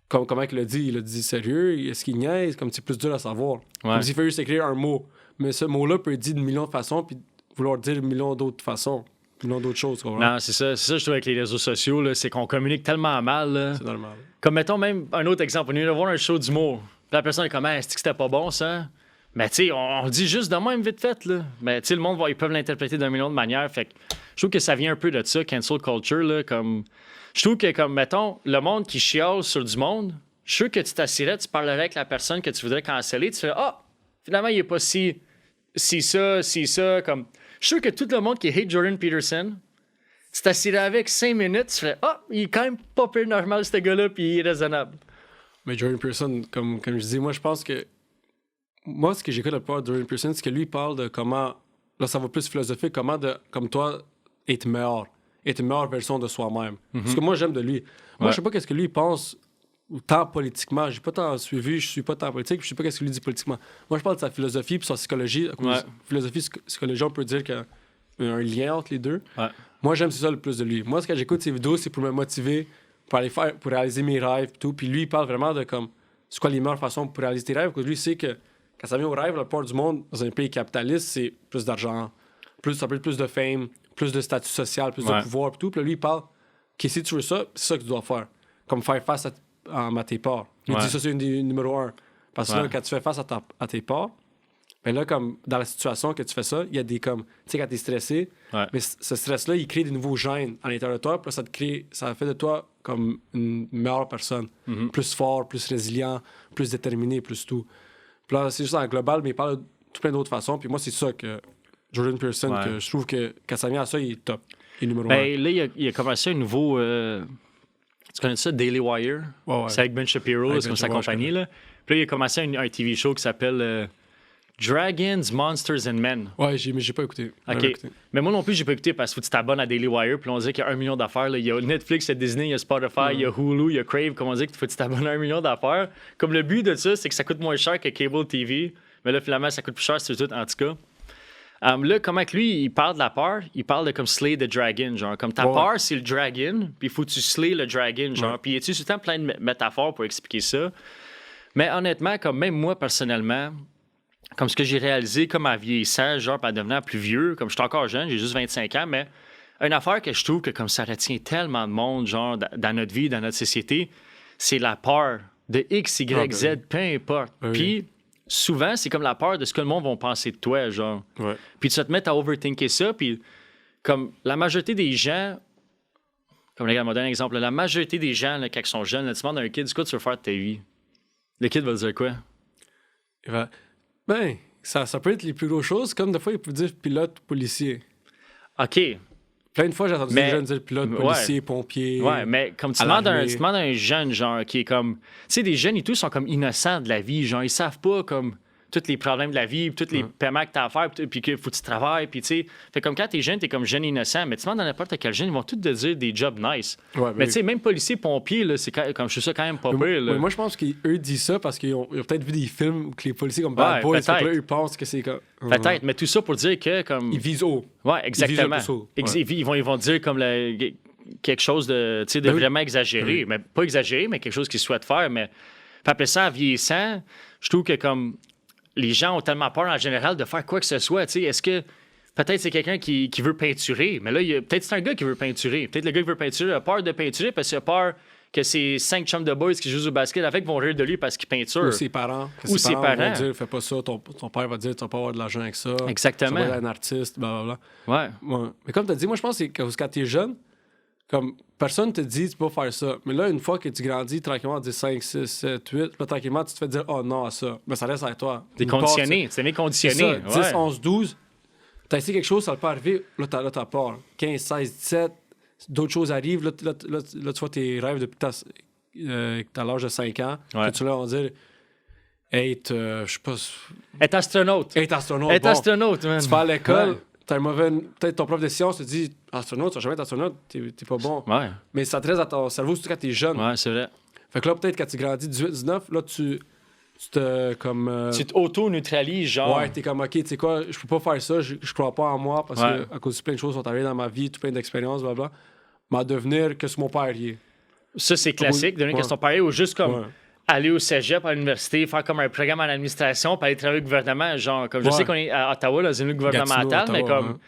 comment il le dit sérieux, est-ce qu'il niaise, comme c'est plus dur à savoir. Comme s'il fait juste écrire un mot. Mais ce mot-là peut être dit d'une million de façons, puis vouloir dire une million d'autres façons, une million d'autres choses.
Non, c'est ça, je trouve, avec les réseaux sociaux, là, c'est qu'on communique tellement mal. Là.
C'est normal.
Comme mettons même un autre exemple, on vient de voir un show d'humour, puis la personne est comme, est-ce que c'était pas bon ça? Mais tu sais, on dit juste de même vite fait, là. Mais tu sais, le monde, ils peuvent l'interpréter d'un million de manières. Fait que je trouve que ça vient un peu de ça, cancel culture, là. Comme... Je trouve que, comme, mettons, le monde qui chiale sur du monde, je suis sûr que tu t'assirais, tu parlerais avec la personne que tu voudrais canceller, tu fais, finalement, il est pas si ça, comme... Je suis sûr que tout le monde qui hate Jordan Peterson, tu t'assirais avec 5 minutes, tu fais, il est quand même pas peu normal, ce gars-là, puis il est raisonnable.
Mais Jordan Peterson, comme je dis, moi, je pense que moi, ce que j'écoute la plupart de Jordan Peterson, c'est que lui, il parle de comment, là, ça va plus philosophique, comment, comme toi, être meilleur, être une meilleure version de soi-même. Ce que moi, j'aime de lui. Moi, je sais pas qu'est-ce que lui pense tant politiquement. J'ai pas tant suivi, je suis pas tant politique, je sais pas qu'est-ce que lui dit politiquement. Moi, je parle de sa philosophie puis sa psychologie. Philosophie, psychologie, on peut dire qu'il y a un lien entre les deux. Moi, j'aime ça le plus de lui. Moi, ce que j'écoute ses vidéos, c'est pour me motiver, pour réaliser mes rêves et tout. Puis lui, il parle vraiment de comme, c'est quoi les meilleures façons pour réaliser tes rêves. Parce que lui, il sait que quand ça vient au rêve, la plupart du monde, dans un pays capitaliste, c'est plus d'argent, ça peut être plus de fame, plus de statut social, plus de pouvoir et tout. Puis là, lui, il parle que si tu veux ça, c'est ça que tu dois faire. Comme faire face à tes peurs. Il dit ça, c'est une des numéro 1. Parce que là, quand tu fais face à tes peurs, ben là, comme dans la situation que tu fais ça, il y a des comme. Tu sais, quand t'es stressé, mais ce stress-là, il crée des nouveaux gènes à l'intérieur de toi. Puis là, ça fait de toi comme une meilleure personne. Plus fort, plus résilient, plus déterminé, plus tout. Puis là, c'est juste en global, mais il parle de tout plein d'autres façons. Puis moi, c'est ça que Jordan Peterson, que je trouve que quand ça vient à ça, il est top. Il est numéro 1.
Là, il a commencé un nouveau. Tu connais ça, Daily Wire? C'est avec Ben Shapiro, c'est comme sa compagnie. Là. Puis là, il a commencé un TV show qui s'appelle Dragons, Monsters and Men.
Ouais, mais j'ai pas écouté.
OK. Mais moi non plus, j'ai pas écouté parce que tu t'abonnes à Daily Wire. Puis on dit qu'il y a 1 million d'affaires. Là. Il y a Netflix, il y a Disney, il y a Spotify, il y a Hulu, il y a Crave. Comme on dit, qu'il faut que tu t'abonnes à 1 million d'affaires. Comme le but de ça, c'est que ça coûte moins cher que Cable TV. Mais là, finalement, ça coûte plus cher, c'est tout, en tout cas. Là, comment que lui, il parle de la peur, il parle de comme slay the dragon, genre, comme ta peur, c'est le dragon, puis il faut que tu slay le dragon, genre, puis il utilise tout le temps plein de métaphores pour expliquer ça. Mais honnêtement, comme même moi, personnellement, comme ce que j'ai réalisé, comme à vieillissant, genre, en devenant plus vieux, comme je suis encore jeune, j'ai juste 25 ans, mais une affaire que je trouve que comme ça retient tellement de monde, genre, dans notre vie, dans notre société, c'est la peur de X, Y, Z, peu importe. Puis souvent, c'est comme la peur de ce que le monde va penser de toi, genre. Puis tu vas te mettre à overthinker ça, puis comme la majorité des gens, comme les gars, on va donner un exemple, la majorité des gens, là, quand ils sont jeunes, là, tu demandes à un kid, ce que tu veux faire de ta vie? Le kid va dire quoi?
Ça peut être les plus grosses choses, comme des fois, il peut dire pilote, policier.
OK.
Plein de fois, j'ai entendu des jeunes dire pilote, policier, pompier.
Ouais, mais comme tu demandes à un jeune, genre, qui est comme. Tu sais, des jeunes et tout sont comme innocents de la vie, genre, ils savent pas, comme, tous les problèmes de la vie, tous les paiements que t'as à faire, puis qu'il faut que tu travailles, puis tu sais. Fait comme quand t'es jeune, t'es comme jeune innocent, mais tu demandes à n'importe quel jeune, ils vont tous te dire des jobs nice. Mais tu sais, même policier, pompier, là, c'est comme je trouve ça quand même pas pire, là.
Moi, je pense qu'eux disent ça parce qu'ils ont peut-être vu des films où que les policiers comme Bad Boys, eux pensent que c'est comme.
Peut-être, mais tout ça pour dire que comme.
Ils visent haut.
Ouais, exactement. Ils vont dire comme quelque chose de, de vraiment exagéré. Mais pas exagéré, mais quelque chose qu'ils souhaitent faire. Mais appeler ça en vieillissant, je trouve que comme les gens ont tellement peur en général de faire quoi que ce soit. Est-ce que peut-être c'est quelqu'un qui veut peinturer, mais là, peut-être c'est un gars qui veut peinturer. Peut-être le gars qui veut peinturer a peur de peinturer parce qu'il a peur que ces 5 chums de boys qui jouent au basket avec vont rire de lui parce qu'il peinture.
Ou ses parents. Ses parents vont dire, fais pas ça, ton père va dire, tu vas pas avoir de l'argent avec ça.
Exactement.
Tu vas être un artiste, blablabla. Ouais. Mais comme tu as dit, moi, je pense que quand tu es jeune, comme, personne te dit, tu peux pas faire ça. Mais là, une fois que tu grandis, tranquillement, tu dis 5, 6, 7, 8, là, tranquillement, tu te fais dire, oh non, à ça. Mais ça reste à toi.
T'es
Une part,
conditionné. C'est conditionné.
10, 11, 12. T'as essayé quelque chose, ça ne peut pas arriver. Là, t'as peur. 15, 16, 17. D'autres choses arrivent. Là, tu vois tes rêves depuis que t'as l'âge de 5 ans.
Ouais.
Que tu leur dire, je sais pas.
Être astronaute.
Être astronaute.
Être
bon.
astronaute, man.
Tu vas à l'école,
Ouais.
t'as une mauvaise. Peut-être ton prof de sciences te dit, astronaute, tu vas jamais être astronaute, t'es pas bon.
Ouais,
Mais ça te reste à ton cerveau, surtout quand t'es jeune.
ouais, c'est vrai.
Fait que là, peut-être quand tu grandis 18, 19, là, tu te comme.
Tu t'auto-neutralises, genre.
Ouais, t'es comme, ok, tu sais quoi, je peux pas faire ça, je crois pas en moi parce
Ouais.
que à cause de plein de choses sont arrivées dans ma vie, tout plein d'expériences, blablabla. Mais à devenir que ce mon père y est.
Ça, c'est classique, devenir
Ouais.
question pareil, ou juste comme
Ouais.
aller au cégep, à l'université, faire comme un programme en administration, puis aller travailler au gouvernement. Genre, comme je
Ouais.
sais qu'on est à Ottawa, dans une ligne gouvernementale,
Gatineau,
mais
Ottawa,
comme.
hein.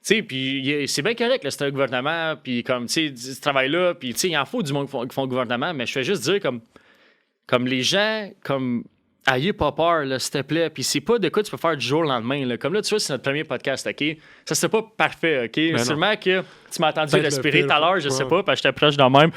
Tu sais, puis c'est bien correct, là, c'est un gouvernement, puis comme, tu sais, ce travail-là, puis tu sais, il en faut du monde qui font le gouvernement, mais je fais juste dire comme les gens, comme, ayez pas peur, là, s'il te plaît, puis c'est pas de quoi tu peux faire du jour au lendemain, là. Comme là, tu vois, c'est notre premier podcast, OK? Ça, c'est pas parfait, OK?
non.
Sûrement que tu m'as entendu
Peut-être le
respirer
pire,
tout à l'heure, je sais
ouais.
pas, parce que j'étais proche dans même.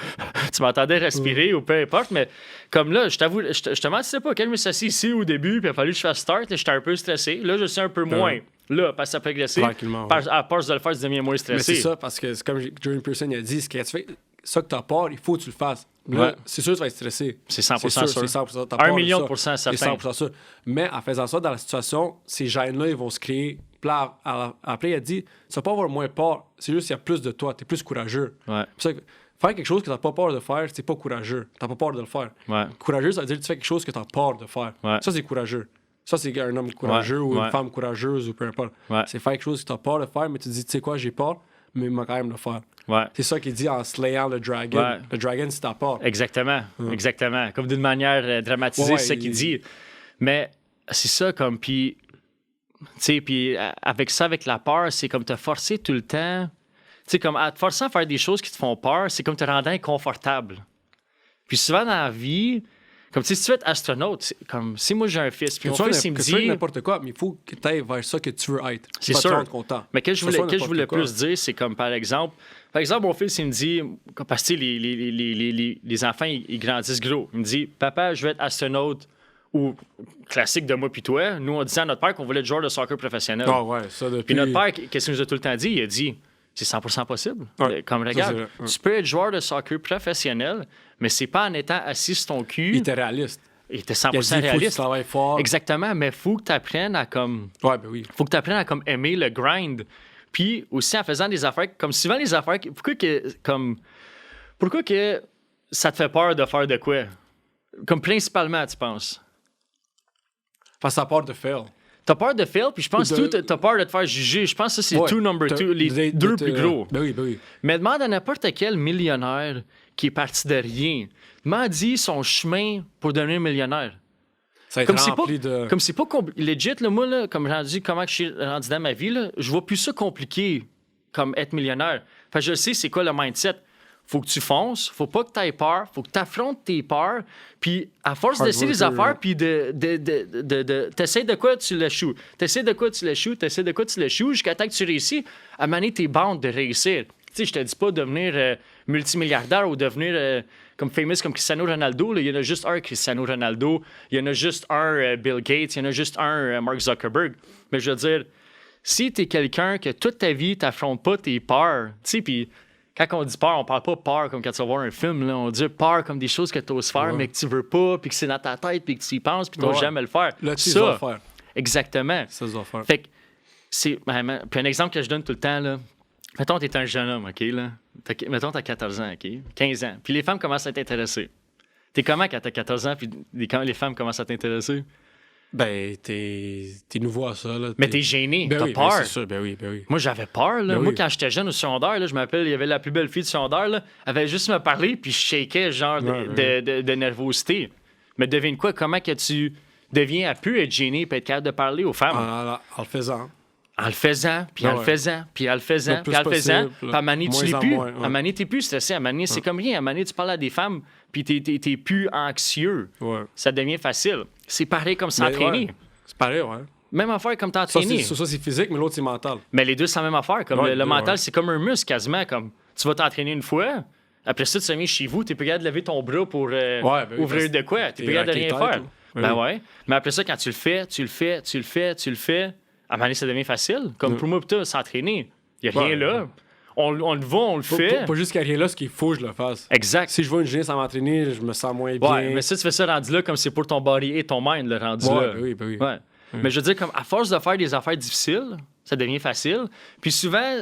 Tu m'entendais respirer ou peu importe, mais comme là, je t'avoue, je te mentais pas, quand je me suis assis ici au début, puis il a fallu que je fasse start, j'étais un peu stressé. Là, je suis un peu moins. Là, parce que ça peut progresser.
Tranquillement, ouais.
À force de le faire, tu deviens moins
Mais
stressé.
c'est ça, parce que c'est comme Jordan Peterson a dit, ce que tu fais, ça que t'as peur, il faut que tu le fasses. Là,
Ouais.
c'est sûr que tu vas être stressé.
C'est 100%
C'est
sûr.
C'est 100%. T'as
1
peur de
million
ça.
de pourcents
C'est
certain.
100% sûr. Mais en faisant ça dans la situation, ces gènes-là, ils vont se créer. Puis là, après, il a dit, tu vas pas avoir moins peur. C'est juste qu'il y a plus de toi. T'es plus courageux.
Ouais.
C'est ça que faire quelque chose que t'as pas peur de faire, c'est pas courageux. T'as pas peur de le faire.
Ouais.
Courageux, ça veut dire que tu fais quelque chose que t'as peur de faire.
Ouais.
Ça, c'est courageux. Ça, c'est un homme courageux ou
Ouais.
une femme courageuse ou peu importe.
Ouais.
C'est faire quelque chose que t'as peur de faire, mais tu te dis, tu sais quoi, j'ai peur, mais il m'a quand même le faire.
Ouais.
C'est ça qu'il dit en slayant le dragon.
Ouais.
Le dragon, c'est ta peur.
Exactement. Exactement. Comme d'une manière dramatisée,
Ouais,
c'est ça qu'il dit. Mais c'est ça, comme, puis, tu sais, puis avec ça, avec la peur, c'est comme te forcer tout le temps. Tu sais, comme, à te forcer à faire des choses qui te font peur, c'est comme te rendre inconfortable. Puis souvent dans la vie, comme, tu sais, si tu veux être astronaute, c'est comme, si moi j'ai un fils, puis mon fils, il me
que tu veux
dit.
n'importe quoi, mais il faut que tu ailles vers ça que tu veux être.
C'est
Pas te
sûr.
rendre content.
Mais que je
Pas
voulais,
n'importe quoi.
plus dire, c'est comme, par exemple, mon fils, il me dit, parce que tu sais, les enfants, ils grandissent gros. Il me dit, papa, je veux être astronaute, ou classique de moi puis toi. Nous, on disait à notre père qu'on voulait être joueur de soccer professionnel.
Ah ouais, ça depuis.
Puis notre père, qu'est-ce qu'il nous a tout le temps dit? Il a dit, c'est 100% possible.
Ouais,
Comme,
ça,
regarde,
c'est vrai, ouais.
tu peux être joueur de soccer professionnel, mais c'est pas en étant assis sur ton cul.
Il était réaliste.
Il était
Il a dit,
100%
il faut que tu
réaliste.
travailles fort.
Exactement, mais il faut que tu apprennes à comme...
Ouais, ben oui.
Faut que tu apprennes à comme aimer le grind. Puis aussi en faisant des affaires comme souvent les affaires pourquoi que ça te fait peur de faire de quoi? Comme principalement, tu penses.
Face à part de fail.
T'as peur de fail, puis je pense
De-
que t'as peur de te faire juger. Je pense que ça, c'est
Ouais,
two number
t'as-
two, les deux plus gros.
Ben oui, ben oui.
Mais demande à n'importe quel millionnaire qui est parti de rien. Demande son chemin pour devenir millionnaire.
Ça a été
Comme c'est pas,
rempli de.
comme c'est pas legit, là, moi, là, comme comment je suis rendu dans ma vie, là, je vois plus ça compliqué comme être millionnaire. Fait que je sais c'est quoi le mindset. Faut que tu fonces, faut pas que tu aies peur, faut que tu affrontes tes peurs, puis à force
Hard
d'essayer les
worker,
affaires, puis t'essaies de quoi, tu l'échoues. T'essaies de quoi, tu l'échoues, t'essaies de quoi, tu l'échoues, jusqu'à temps que tu réussis à mener tes bandes de réussir. Tu sais, je te dis pas devenir multimilliardaire ou devenir comme famous comme Cristiano Ronaldo. Là. Il y en a juste un Cristiano Ronaldo, il y en a juste un Bill Gates, il y en a juste un Mark Zuckerberg. Mais je veux dire, si t'es quelqu'un que toute ta vie, t'affrontes pas tes peurs, tu sais, puis quand on dit peur, on parle pas peur comme quand tu vas voir un film, là. On dit peur comme des choses que tu oses faire,
Ouais.
mais que tu veux pas, puis que c'est dans ta tête, puis que tu y penses, puis tu n'oses
Ouais.
jamais le faire.
Là, tu
ça,
dois faire.
exactement.
Ça se doit faire.
Fait que c'est. Puis un exemple que je donne tout le temps, là. Mettons, t'es un jeune homme, OK, là. Mettons, t'as 14 ans, OK? 15 ans. Puis les femmes commencent à t'intéresser. T'es comment quand t'as 14 ans, puis quand les femmes commencent à t'intéresser?
Ben, t'es nouveau à ça, là.
Mais t'es gêné,
Ben
t'as
oui,
peur.
ben c'est sûr, ben oui, ben oui.
Moi, j'avais peur. Là.
Ben
Moi,
oui.
quand j'étais jeune au secondaire, là, je m'appelle, il y avait la plus belle fille du secondaire, là, elle avait juste me parler, puis je shakeais, genre, de nervosité. Mais devine quoi, comment que tu deviens à plus être gêné et être capable de parler aux femmes?
En le faisant.
En le faisant, puis en le
Ouais.
faisant, puis en le faisant,
Le
puis
plus
en le faisant.
possible,
Puis à un moment donné, tu
moins
l'es
en
plus.
moins, ouais.
À un moment donné, t'es plus stressé. À un moment donné, c'est comme rien. À un moment donné, tu parles à des femmes, puis t'es plus anxieux.
Ouais.
Ça devient facile. C'est pareil comme
Mais
s'entraîner.
ouais. C'est pareil, ouais.
Même affaire comme
Ça,
t'entraîner.
c'est physique, mais l'autre, c'est mental.
Mais les deux, c'est la même affaire. Comme
Ouais,
le
ouais.
mental, c'est comme un muscle quasiment. Comme Tu vas t'entraîner une fois. Après ça, tu te mets chez vous, t'es plus capable de lever ton bras pour
oui,
ouvrir de quoi. T'es plus capable de rien faire.
Ben
ouais. Mais après ça, quand tu le fais, à un moment donné, ça devient facile. Comme pour moi, putain, s'entraîner. Il n'y a rien là. On le va, on le fait.
Pas juste qu'il n'y a rien là, ce qu'il faut que je le fasse.
Exact.
Si je vois une journée sans m'entraîner, je me sens moins bien.
Ouais, mais ça, tu fais ça rendu là comme c'est pour ton body et ton mind, le rendu là.
Ben oui.
Ouais. Mais je veux dire, comme à force de faire des affaires difficiles, ça devient facile. Puis souvent,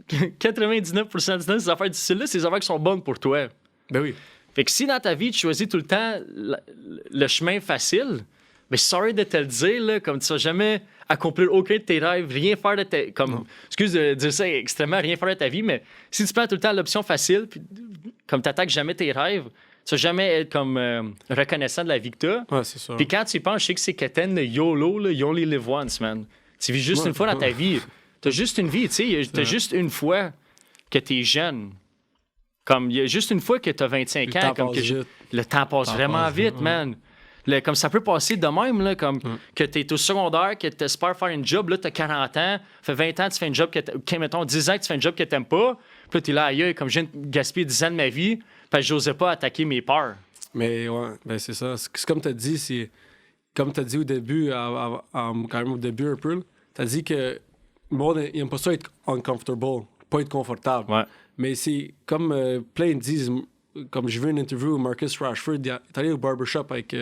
99% du temps, ces affaires difficiles-là, c'est des affaires qui sont bonnes pour toi.
Ben oui.
Fait que si dans ta vie, tu choisis tout le temps le chemin facile, mais sorry de te le dire, là, comme tu vas jamais accomplir aucun de tes rêves, rien faire de ta... Excuse de dire ça, extrêmement rien faire de ta vie, mais si tu prends tout le temps l'option facile, puis comme tu n'attaques jamais tes rêves, tu vas jamais être comme reconnaissant de la vie que tu as.
Ouais, c'est ça.
Puis quand tu y penses, je sais que c'est quétaine de YOLO, là, you only live once, man. Tu vis juste une fois dans ta vie. T'as juste une vie, tu sais. T'as juste une fois que t'es jeune. Comme, il y a juste une fois que t'as 25 ans. Comme que le temps passe vraiment vite, man. Comme ça peut passer de même, là, comme que t'es au secondaire, que t'espères faire une job, là, t'as 40 ans, ça fait 20 ans que tu fais une job mettons, 10 ans que tu fais une job que t'aimes pas, puis là, t'es là, aïe, comme je viens de gaspiller 10 ans de ma vie, parce que j'osais pas attaquer mes peurs.
Mais ouais, ben c'est ça. C'est comme t'as dit, c'est... Comme t'as dit au début, quand même au début un peu, t'as dit que le monde, il aime pas ça être uncomfortable, pas être confortable.
Ouais.
Mais c'est comme plein disent... Comme j'ai vu une interview où Marcus Rashford, il est allé au barbershop avec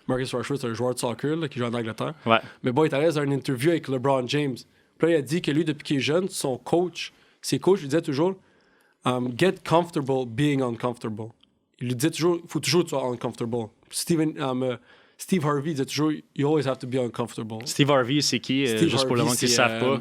Marcus Rashford, c'est un joueur de soccer là, qui joue en Angleterre.
Ouais.
Mais bon, il est allé dans une interview avec LeBron James. Puis là, il a dit que lui, depuis qu'il est jeune, ses coachs lui disaient toujours get comfortable being uncomfortable. Il lui disait toujours, il faut toujours que tu sois uncomfortable. Steve Harvey disait toujours you always have to be uncomfortable.
Steve Harvey, c'est qui juste pour le monde qui ne savent pas.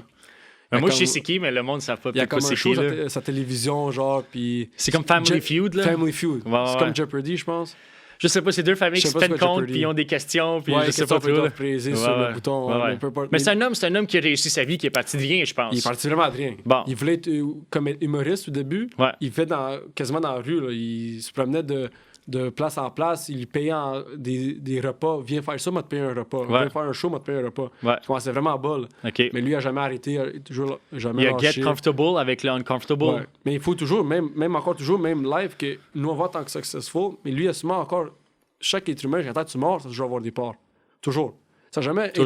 Moi, je sais c'est qui, mais le monde ne savent pas.
Il y a comme un show sur sa télévision, genre, puis...
C'est comme Family Feud, là.
Family Feud.
Ouais,
c'est comme Jeopardy, je pense.
Je sais pas, c'est deux familles qui se prennent compte, puis ils ont des questions, puis je sais pas trop.
Sur le bouton,
mais c'est un homme qui a réussi sa vie, qui est parti de rien, je pense.
Il est parti vraiment de rien.
Bon.
Il voulait être comme humoriste au début.
Ouais.
Il fait quasiment dans la rue, là. Il se promenait de place en place, il payait des repas. Viens faire ça, m'a te payer un repas. Viens faire un show, m'a te payer un repas.
Ouais.
Je pensais vraiment bas.
Okay.
Mais lui, il n'a jamais arrêté, toujours jamais
il a
lâché.
get comfortable avec le uncomfortable.
Ouais. Mais il faut toujours, même live, que nous, on va en tant que successful, mais lui, il a souvent encore... Chaque être humain, quand tu mors, ça va toujours avoir des parts. Toujours. Ça n'a jamais été un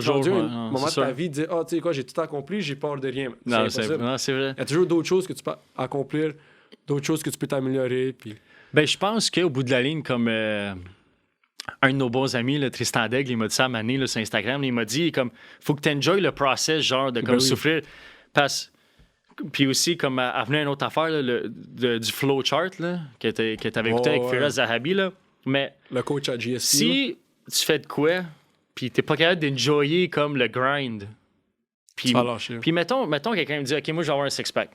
moment de ta vie de dire « Ah, tu sais quoi, j'ai tout accompli, j'ai peur de rien. »
Non, c'est vrai.
Il y a toujours d'autres choses que tu peux accomplir, d'autres choses que tu peux t'améliorer, puis...
Ben, je pense qu'au bout de la ligne, comme un de nos bons amis, là, Tristan Daigle, il m'a dit ça à Mané là, sur Instagram, il m'a dit comme faut que tu enjoy le process, genre de comme souffrir. Puis aussi, comme à venir une autre affaire, là, du flowchart que tu avais écouté avec Firas Zahabi, là. Mais
le coach à GSC.
Si tu fais de quoi, puis t'es pas capable d'enjoyer comme le grind. Puis mettons quelqu'un me dit OK, moi je vais avoir un six-pack.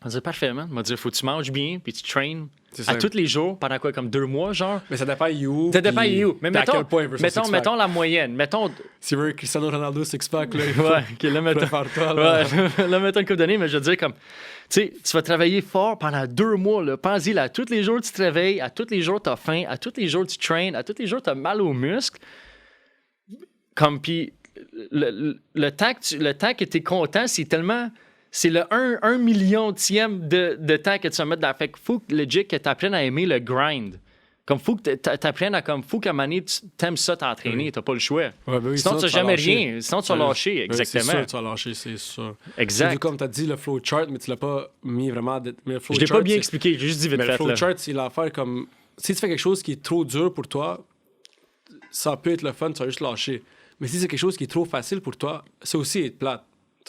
On va dire parfait, man. On va dire faut que tu manges bien, puis tu traînes à tous les jours, pendant quoi, comme 2 mois, genre.
Mais ça dépend où.
Ça dépend où. Mais mettons la moyenne. Mettons.
Si tu veux Cristiano Ronaldo six-pack, là.
Là, mettons une couple d'années, mais je veux dire, comme. Tu sais, tu vas travailler fort pendant 2 mois, là. Pense-y, là. À tous les jours, tu te réveilles. À tous les jours, tu as faim. À tous les jours, tu traînes. À tous les jours, tu as mal aux muscles. Comme, puis, le temps que tu es content, c'est tellement. C'est le 1 millionième de temps que tu vas mettre dans la... Fait qu'il faut legit que tu apprennes à aimer le grind. Comme faut que tu apprennes à... Comme faut qu'à un moment donné, tu t'aimes ça t'entraîner. T'as pas le choix.
Ouais, ben oui,
sinon, tu n'as jamais rien. Sinon, tu vas lâcher. Exactement.
C'est sûr, tu vas lâcher, c'est sûr.
Exact.
C'est comme tu as dit, le flowchart, mais tu l'as pas mis vraiment...
Je l'ai pas bien expliqué. J'ai juste dit vite fait.
Le flowchart, c'est l'affaire comme... Si tu fais quelque chose qui est trop dur pour toi, ça peut être le fun, tu vas juste lâcher. Mais si c'est quelque chose qui est trop facile pour toi, ça aussi être plate.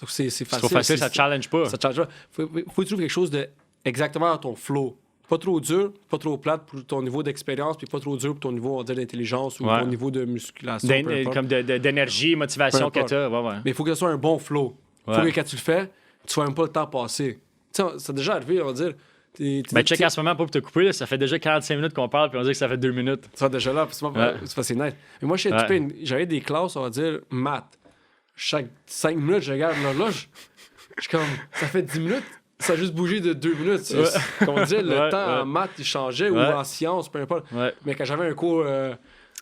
C'est facile.
C'est trop facile, ça te challenge pas.
Ça te challenge pas. Faut trouver quelque chose de exactement dans ton flow. Pas trop dur, pas trop plate pour ton niveau d'expérience, puis pas trop dur pour ton niveau, on va dire, d'intelligence ou ton niveau de musculation.
Comme d'énergie, motivation que tu as.
Mais il faut que ce soit un bon flow. Il faut que quand tu le fais, tu vois même pas le temps passer. Tu sais, ça a déjà arrivé, on va dire.
Check en ce moment, pas pour te couper, là, ça fait déjà 45 minutes qu'on parle, puis on dit que ça fait 2 minutes.
Ça déjà là, c'est net. Mais moi, j'avais des classes, on va dire, maths. Chaque 5 minutes, je regarde l'horloge. Je suis comme, ça fait 10 minutes, ça a juste bougé de 2 minutes. Comme on disait, le temps en maths, il changeait, ou en sciences, peu importe. Mais quand j'avais un cours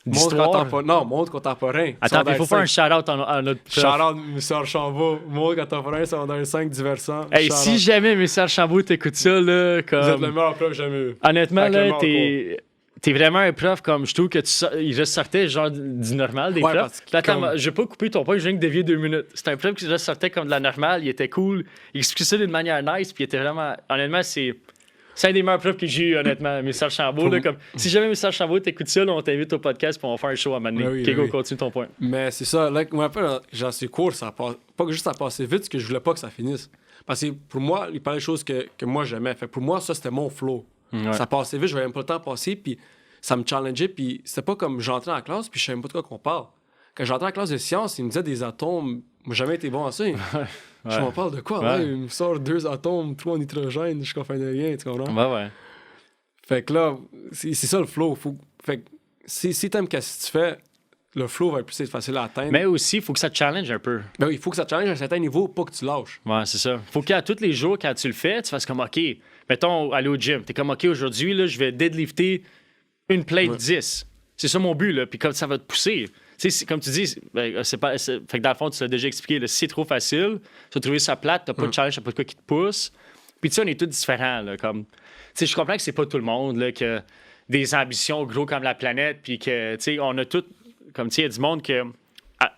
d'histoire.
Non, monde contemporain.
Attends, il faut faire un
shout
shout-out à notre prof.
Shout-out, M. Archambault. Monde contemporain, secondaire 5, diversant.
Hey,
Shout-out.
si jamais M. Archambault t'écoute ça, là,
Vous êtes
comme...
le meilleur prof que j'ai jamais eu.
Honnêtement,
Avec le
là,
meilleur
t'es vraiment un prof comme je trouve que il ressortait genre du normal des
Ouais,
profs.
parce que
Attends,
comme-
je vais pas couper ton point, je viens de dévier 2 minutes. C'était un prof qui ressortait comme de la normale, il était cool, il expliquait ça d'une manière nice, puis il était vraiment. Honnêtement, c'est un des meilleurs profs que j'ai eu, honnêtement, M. Archambault. Là, comme, si jamais M. Archambault t'écoute ça, là, on t'invite au podcast puis on va faire un show à un moment donné.
Ouais, oui,
Ok,
ouais,
go,
oui.
continue ton point.
Mais c'est ça, là, moi, après, genre, ces cours, ça passe, pas que juste ça passait vite, c'est que je voulais pas que ça finisse. Parce que pour moi, il parlait des choses que moi j'aimais. Fait que pour moi, ça, c'était mon flow.
Ouais.
Ça passait vite, je voyais même pas le temps passer, puis ça me challengeait, puis c'était pas comme j'entrais en classe, puis je savais même pas de quoi qu'on parle. Quand j'entrais en classe de sciences, il me disait des atomes. Moi, j'ai jamais été bon à ça. Je m'en parle de quoi?
Ouais.
Là, il me sort 2 atomes, 3 nitrogène, je comprends rien, tu comprends?
Ouais.
Fait que là, c'est ça le flow. Fait que si t'aimes qu'est-ce que tu fais, le flow va être plus facile à atteindre.
Mais aussi, il faut que ça te challenge un peu.
Ben oui, il faut que ça te challenge à un certain niveau, pas que tu lâches.
Ouais, c'est ça. Faut qu'à tous les jours, quand tu le fais, tu fasses comme, OK, mettons, aller au gym. T'es comme, OK, aujourd'hui, là, je vais deadlifter une plate 10. C'est ça mon but, là. Puis comme ça va te pousser. Tu sais, comme tu dis, fait que dans le fond, tu l'as déjà expliqué, là, si c'est trop facile, tu vas trouver ça plate, t'as pas de challenge, t'as pas de quoi qui te pousse. Puis tu sais, on est tous différents, là. Comme, tu sais, je comprends que c'est pas tout le monde, là, que des ambitions gros comme la planète, puis que, tu sais, on a tout, comme tu sais, il y a du monde que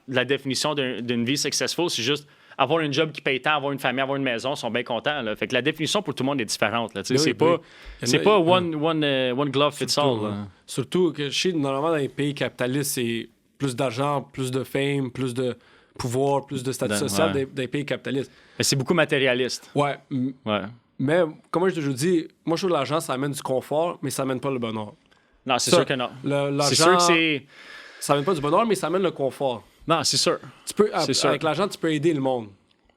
la définition d'une vie successful, c'est juste avoir un job qui paye tant, avoir une famille, avoir une maison, ils sont bien contents. Là. Fait que la définition pour tout le monde est différente. Là,
Oui,
c'est
oui.
pas,
Il y
c'est
en a-
pas one glove fits all. Là.
Surtout que je sais, normalement, dans les pays capitalistes, c'est plus d'argent, plus de fame, plus de pouvoir, plus de statut social
ouais.
des pays capitalistes.
Mais c'est beaucoup matérialiste.
Ouais.
Ouais.
Mais, comme je te dis, moi, je trouve que l'argent, ça amène du confort, mais ça amène pas le bonheur.
Non, c'est
Ça,
sûr que non.
L'argent,
C'est sûr que c'est.
ça amène pas du bonheur, mais ça amène le confort.
Non, c'est sûr.
Tu peux,
C'est sûr.
avec l'argent, tu peux aider le monde.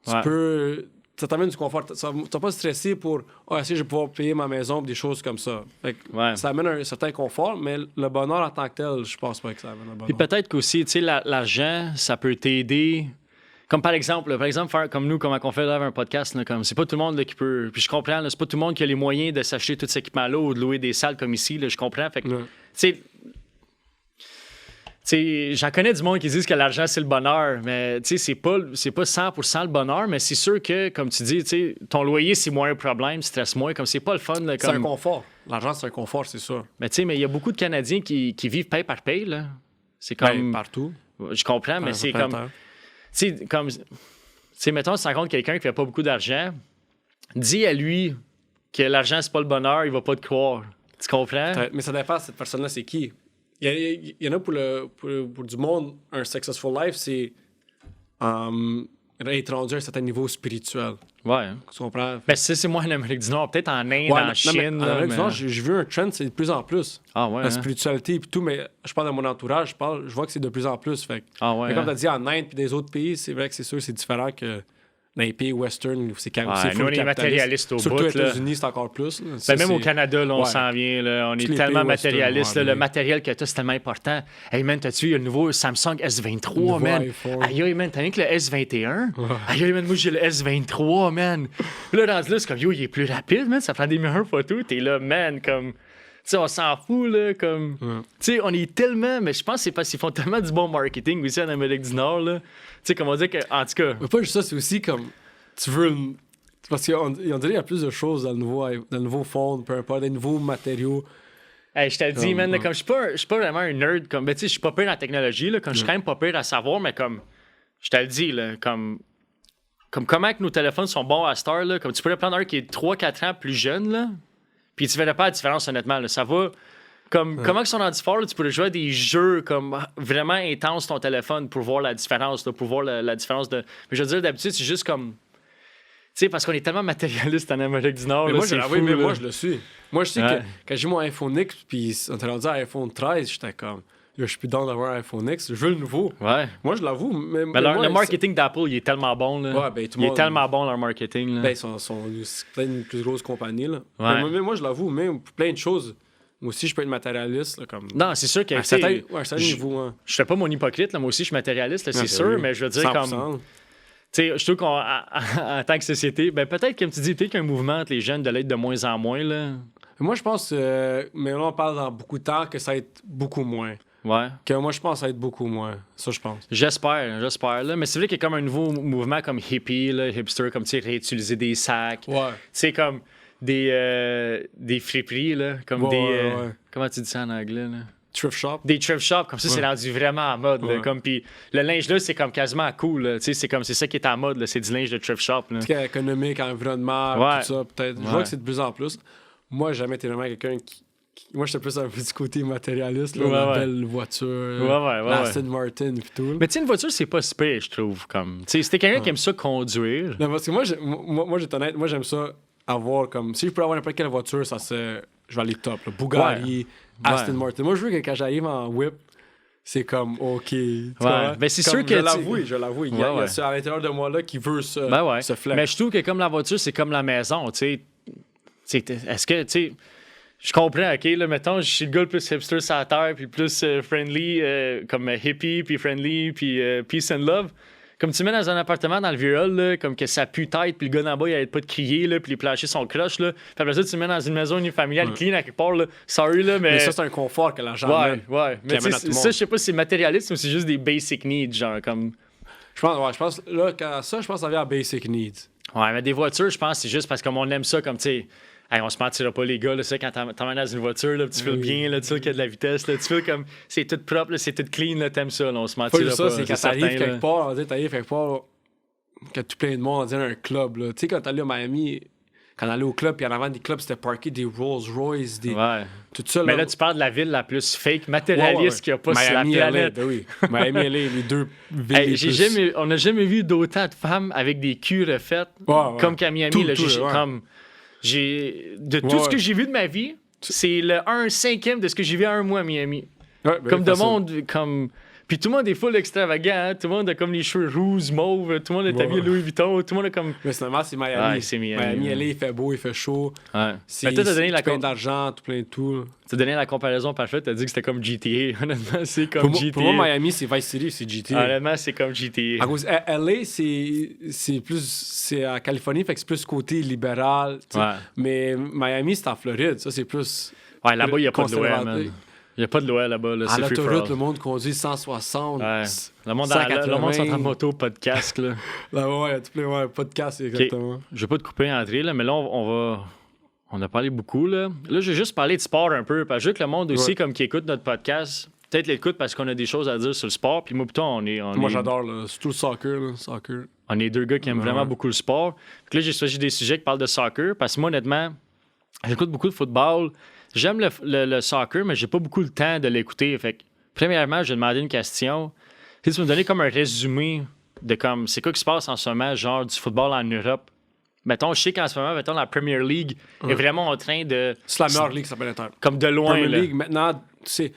Tu
Ouais.
peux. Ça t'amène du confort. Tu n'as pas stressé pour si je vais pouvoir payer ma maison, des choses comme ça. Fait que
Ouais.
ça amène un certain confort, mais le bonheur en tant que tel, je pense pas que ça amène le bonheur.
Puis peut-être qu'aussi, tu sais, l'argent, ça peut t'aider. Comme par exemple, faire comme nous, comment on fait là, un podcast, là, comme c'est pas tout le monde là, qui peut. Puis je comprends, là, c'est pas tout le monde qui a les moyens de s'acheter tout cet équipement-là ou de louer des salles comme ici. Là, je comprends. Fait que,
Ouais.
tu sais, j'en connais du monde qui disent que l'argent, c'est le bonheur, mais tu sais, c'est pas 100% le bonheur, mais c'est sûr que, comme tu dis, tu sais, ton loyer, c'est moins un problème, stresse moins, comme c'est pas le fun. Là,
C'est un
comme...
confort. L'argent, c'est un confort, c'est sûr.
Mais tu sais, mais il y a beaucoup de Canadiens qui vivent paye par paye, là. C'est comme...
Partout.
Je comprends, mais
Un
c'est
certain
comme...
temps.
Tu sais, comme... Tu sais, mettons, tu rencontres quelqu'un qui fait pas beaucoup d'argent, dis à lui que l'argent, c'est pas le bonheur, il va pas te croire. Tu comprends?
Mais ça dépend, cette personne-là, c'est qui? Il y en a pour du monde, un successful life, c'est être rendu à un certain niveau spirituel.
Ouais.
Tu comprends?
Ben, c'est moi en Amérique du Nord, peut-être en Inde,
Ouais,
en
non,
Chine.
mais en
là,
Amérique du
mais-
Nord, j'ai vu un trend, c'est de plus en plus.
Ah ouais.
La
hein?
spiritualité et tout, mais je parle de mon entourage, je vois que c'est de plus en plus. Fait que-
Ah ouais.
mais comme
hein?
tu as dit, en Inde et des autres pays, c'est vrai que c'est sûr, c'est différent que dans les pays western où c'est quand même
Ouais,
c'est
nous,
full
on est
capitaliste.
matérialiste au
Surtout
bout,
aux
là.
États-Unis, c'est encore plus. là. Ça,
Ben, même au
c'est-
Canada, là, on
Ouais.
s'en vient. Là. On
Tous
est
les
tellement
pays western,
matérialiste.
ouais,
là. Le
mais-
matériel que tu as, c'est tellement important. Hey man, t'as-tu vu, il y a le nouveau Samsung S23,
Nouveau
man?
iPhone.
Aïe, man, t'as rien que le S21? Aïe, man, moi, j'ai le S23, man. Puis là, rendu là, c'est comme, yo, il est plus rapide, man. Ça prend des meilleures photos. T'es là, man, comme... Tu sais, on s'en fout, là, comme... Tu sais, on est tellement... Mais je pense que c'est parce qu'ils font tellement du bon marketing aussi en Amérique du Nord, là. Tu sais, comme on dit que... En tout cas...
Mais pas juste ça, c'est aussi comme tu veux une... Parce qu'on dirait qu'il y a plus de choses dans le nouveau fond, peu importe, des nouveaux matériaux.
Hey, je te le dis,
Comme,
man,
ouais.
comme je suis pas vraiment un nerd, comme, ben, tu sais, je suis pas pire dans la technologie, là, comme je suis quand même pas pire à savoir, mais comme, je te le dis, là, comme comment que nos téléphones sont bons à cette heure, là, comme tu pourrais prendre un qui est 3-4 ans plus jeune, là, puis tu verrais pas la différence, honnêtement, là, ça va, comme, comment ils sont rendus forts, là, tu pourrais jouer à des jeux, comme, vraiment intenses ton téléphone pour voir la différence, là, pour voir la différence de, mais je veux dire, d'habitude, c'est juste comme, tu sais, parce qu'on est tellement matérialiste en Amérique du Nord,
Mais
là,
moi,
c'est fou,
mais
là.
moi, je le suis. Moi, je sais
Ouais.
que quand j'ai mon iPhone X, puis on était rendu à iPhone 13, j'étais comme, là, je suis plus dans d'avoir un iPhone X, je veux le nouveau.
Ouais.
Moi, je l'avoue. Mais
Mais
moi,
le marketing d'Apple, il est tellement bon. Là.
Ouais, ben, tout le
il est
monde-
tellement bon, leur marketing. Là.
Ben, c'est peut-être une plus grosse compagnie, là.
Ouais.
Mais moi, je l'avoue, même pour plein de choses. Moi aussi, je peux être matérialiste, là, comme...
Non, c'est sûr
à
que
un
tu sais,
certain, ouais, à un certain
je-
niveau, hein.
je fais pas mon hypocrite. Là. Moi aussi, je suis matérialiste, là, c'est
Ouais,
sûr.
ben oui.
Mais je veux dire,
100%.
comme. Tu sais, je trouve en tant que société, ben peut-être, comme tu dis, peut-être qu'un mouvement entre les jeunes de l'être de moins en moins. Là.
Moi, je pense, mais là, on parle dans beaucoup de temps que ça va être beaucoup moins.
Ouais. Ouais.
Que moi, je pense que ça va être beaucoup moins. Ça, je pense.
J'espère, là. Mais c'est vrai qu'il y a comme un nouveau mouvement comme hippie, là, hipster, comme, tu sais, réutiliser des sacs.
Ouais.
Tu sais, comme des friperies, là. Comme
Ouais.
Comment tu dis ça en anglais, là?
Thrift shop.
Des thrift shops, comme ça, c'est rendu vraiment en mode. Là,
Ouais.
comme, puis le linge là, c'est comme quasiment cool. Là, c'est ça qui est en mode, là, c'est du linge de thrift shop. Là.
Tout ce qui est économique, environnement,
Ouais.
tout ça, peut-être. Je vois que c'est de plus en plus. Moi, j'ai jamais été vraiment quelqu'un qui. Moi, j'étais plus un petit côté matérialiste, là, la belle voiture, l'Aston Martin et tout.
Mais tu sais, une voiture, c'est pas super, je trouve. Comme, tu sais, si t'es quelqu'un qui aime ça conduire.
Non, parce que moi, j'étais honnête, moi, j'aime ça avoir comme. Si je peux avoir n'importe quelle voiture, ça c'est. Je vais aller top. Là. Bugatti, Aston Martin. Moi, je veux que quand j'arrive en whip, c'est comme OK. Tu vois?
Ben, c'est
comme,
sûr que.
Je l'avoue. Il y a ça à l'intérieur de moi là qui veut ce flex.
Mais je trouve que comme la voiture, c'est comme la maison. Tu sais, est-ce que. Tu sais, je comprends, OK, là, mettons, je suis le gars le plus hipster sur la terre, puis plus friendly, comme hippie, puis friendly, puis peace and love. Comme tu mets dans un appartement dans le vieux hall, là, comme que ça pue tête, puis le gars d'en bas, il arrête pas de crier, là, puis les planchers sont croches, là. Puis après ça, tu mets dans une maison unifamiliale clean à quelque part, là. Sorry, là, mais
ça, c'est un confort que l'argent amène.
Ouais. Mais ça, je sais pas si c'est matérialiste ou c'est juste des basic needs, genre, comme.
Je pense, là, je pense que ça vient à basic needs.
Ouais, mais des voitures, je pense que c'est juste parce qu'on aime ça, comme, tu sais. Hey, on se mentira pas, les gars, là, ça, quand t'emmènes dans une voiture, là, tu files bien, là, tu sais qu'il y a de la vitesse, là, tu files comme, c'est tout propre, là, c'est tout clean, là, t'aimes ça, là, on se mentira pas.
Ça, c'est quand t'arrives quelque part, on dit, t'arrives quelque part, quand tout plein de monde, on dirait un club, là. Tu sais, quand t'allais à Miami, quand on allait au club, puis en avant des clubs, c'était parqué des Rolls-Royce, des...
Ouais.
Tout ça, là.
Mais là, tu parles de la ville la plus fake, matérialiste qu'il n'y a pas
Miami,
sur la planète.
LA, ben oui. Miami, LA, les deux villes
Hey, on n'a jamais vu d'autant de femmes avec des culs refaites comme qu'à Miami. Là, de tout ce que j'ai vu de ma vie, c'est le 1/5 de ce que j'ai vu à un mois à Miami.
Ouais, ben
comme de monde, comme... Puis tout le monde est full extravagant, hein? Tout le monde a comme les cheveux rouges, mauves, tout le monde est habillé Louis Vuitton, tout le monde a comme...
Mais finalement, c'est Miami.
Ouais, c'est Miami.
LA, il fait beau, il fait chaud.
Ouais.
C'est plein d'argent, tout plein de tout.
Tu as donné la comparaison parfaite, tu as dit que c'était comme GTA. Honnêtement, c'est comme GTA.
Pour moi, Miami, c'est Vice City, c'est GTA.
Honnêtement, c'est comme GTA.
À cause, LA, c'est plus... C'est à Californie, fait que c'est plus côté libéral. Ouais. Mais Miami, c'est en Floride. Ça, c'est plus...
Ouais, là-bas, il n'y a pas de loi, man. Il n'y a pas de loi là-bas. Là.
À l'autoroute, le monde conduit 160.
Ouais. Le monde est en moto, pas de casque. Là.
Ouais, tu peux pas de casque, exactement.
Okay. Je vais pas te couper, André, là, mais là, on a parlé beaucoup. Là, je vais juste parler de sport un peu. Parce que je veux que le monde aussi, comme qui écoute notre podcast, peut-être l'écoute parce qu'on a des choses à dire sur le sport. Puis moi, plutôt,
moi, j'adore, là. Surtout le soccer. Là. Soccer.
On est deux gars qui aiment vraiment beaucoup le sport. Puis là, j'ai choisi des sujets qui parlent de soccer. Parce que moi, honnêtement, j'écoute beaucoup de football. J'aime le soccer, mais j'ai pas beaucoup le temps de l'écouter. Fait que, premièrement, je vais demander une question. Si tu me donnais comme un résumé de comme c'est quoi qui se passe en ce moment, genre du football en Europe. Mettons, je sais qu'en ce moment, mettons, la Premier League est vraiment en train de...
C'est la meilleure ligue, ça peut être.
Comme de loin,
Premier
là.
League, maintenant, c'est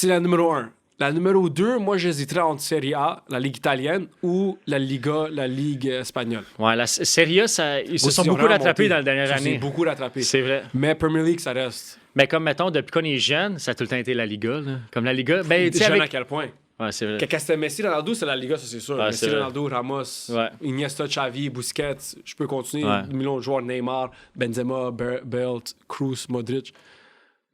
la numéro 1. La numéro 2, moi, j'hésiterais entre Serie A, la Ligue italienne, ou la Liga, la Ligue espagnole.
Ouais, la Serie A, ils se sont beaucoup rattrapés dans la dernière année.
Ils sont beaucoup rattrapés.
C'est vrai.
Mais Premier League, ça reste.
Mais comme, mettons, depuis qu'on est jeune, ça a tout le temps été la Liga. Là. Comme la Liga. Ben,
jeune avec... à quel point?
Ouais, c'est vrai.
Quand c'était Messi, Ronaldo, c'est la Liga, ça, c'est sûr.
Ouais,
Messi, Ronaldo, Ramos, Iniesta, Xavi, Busquets. Je peux continuer. Millions de joueurs, Neymar, Benzema, Belt, Kroos, Modric.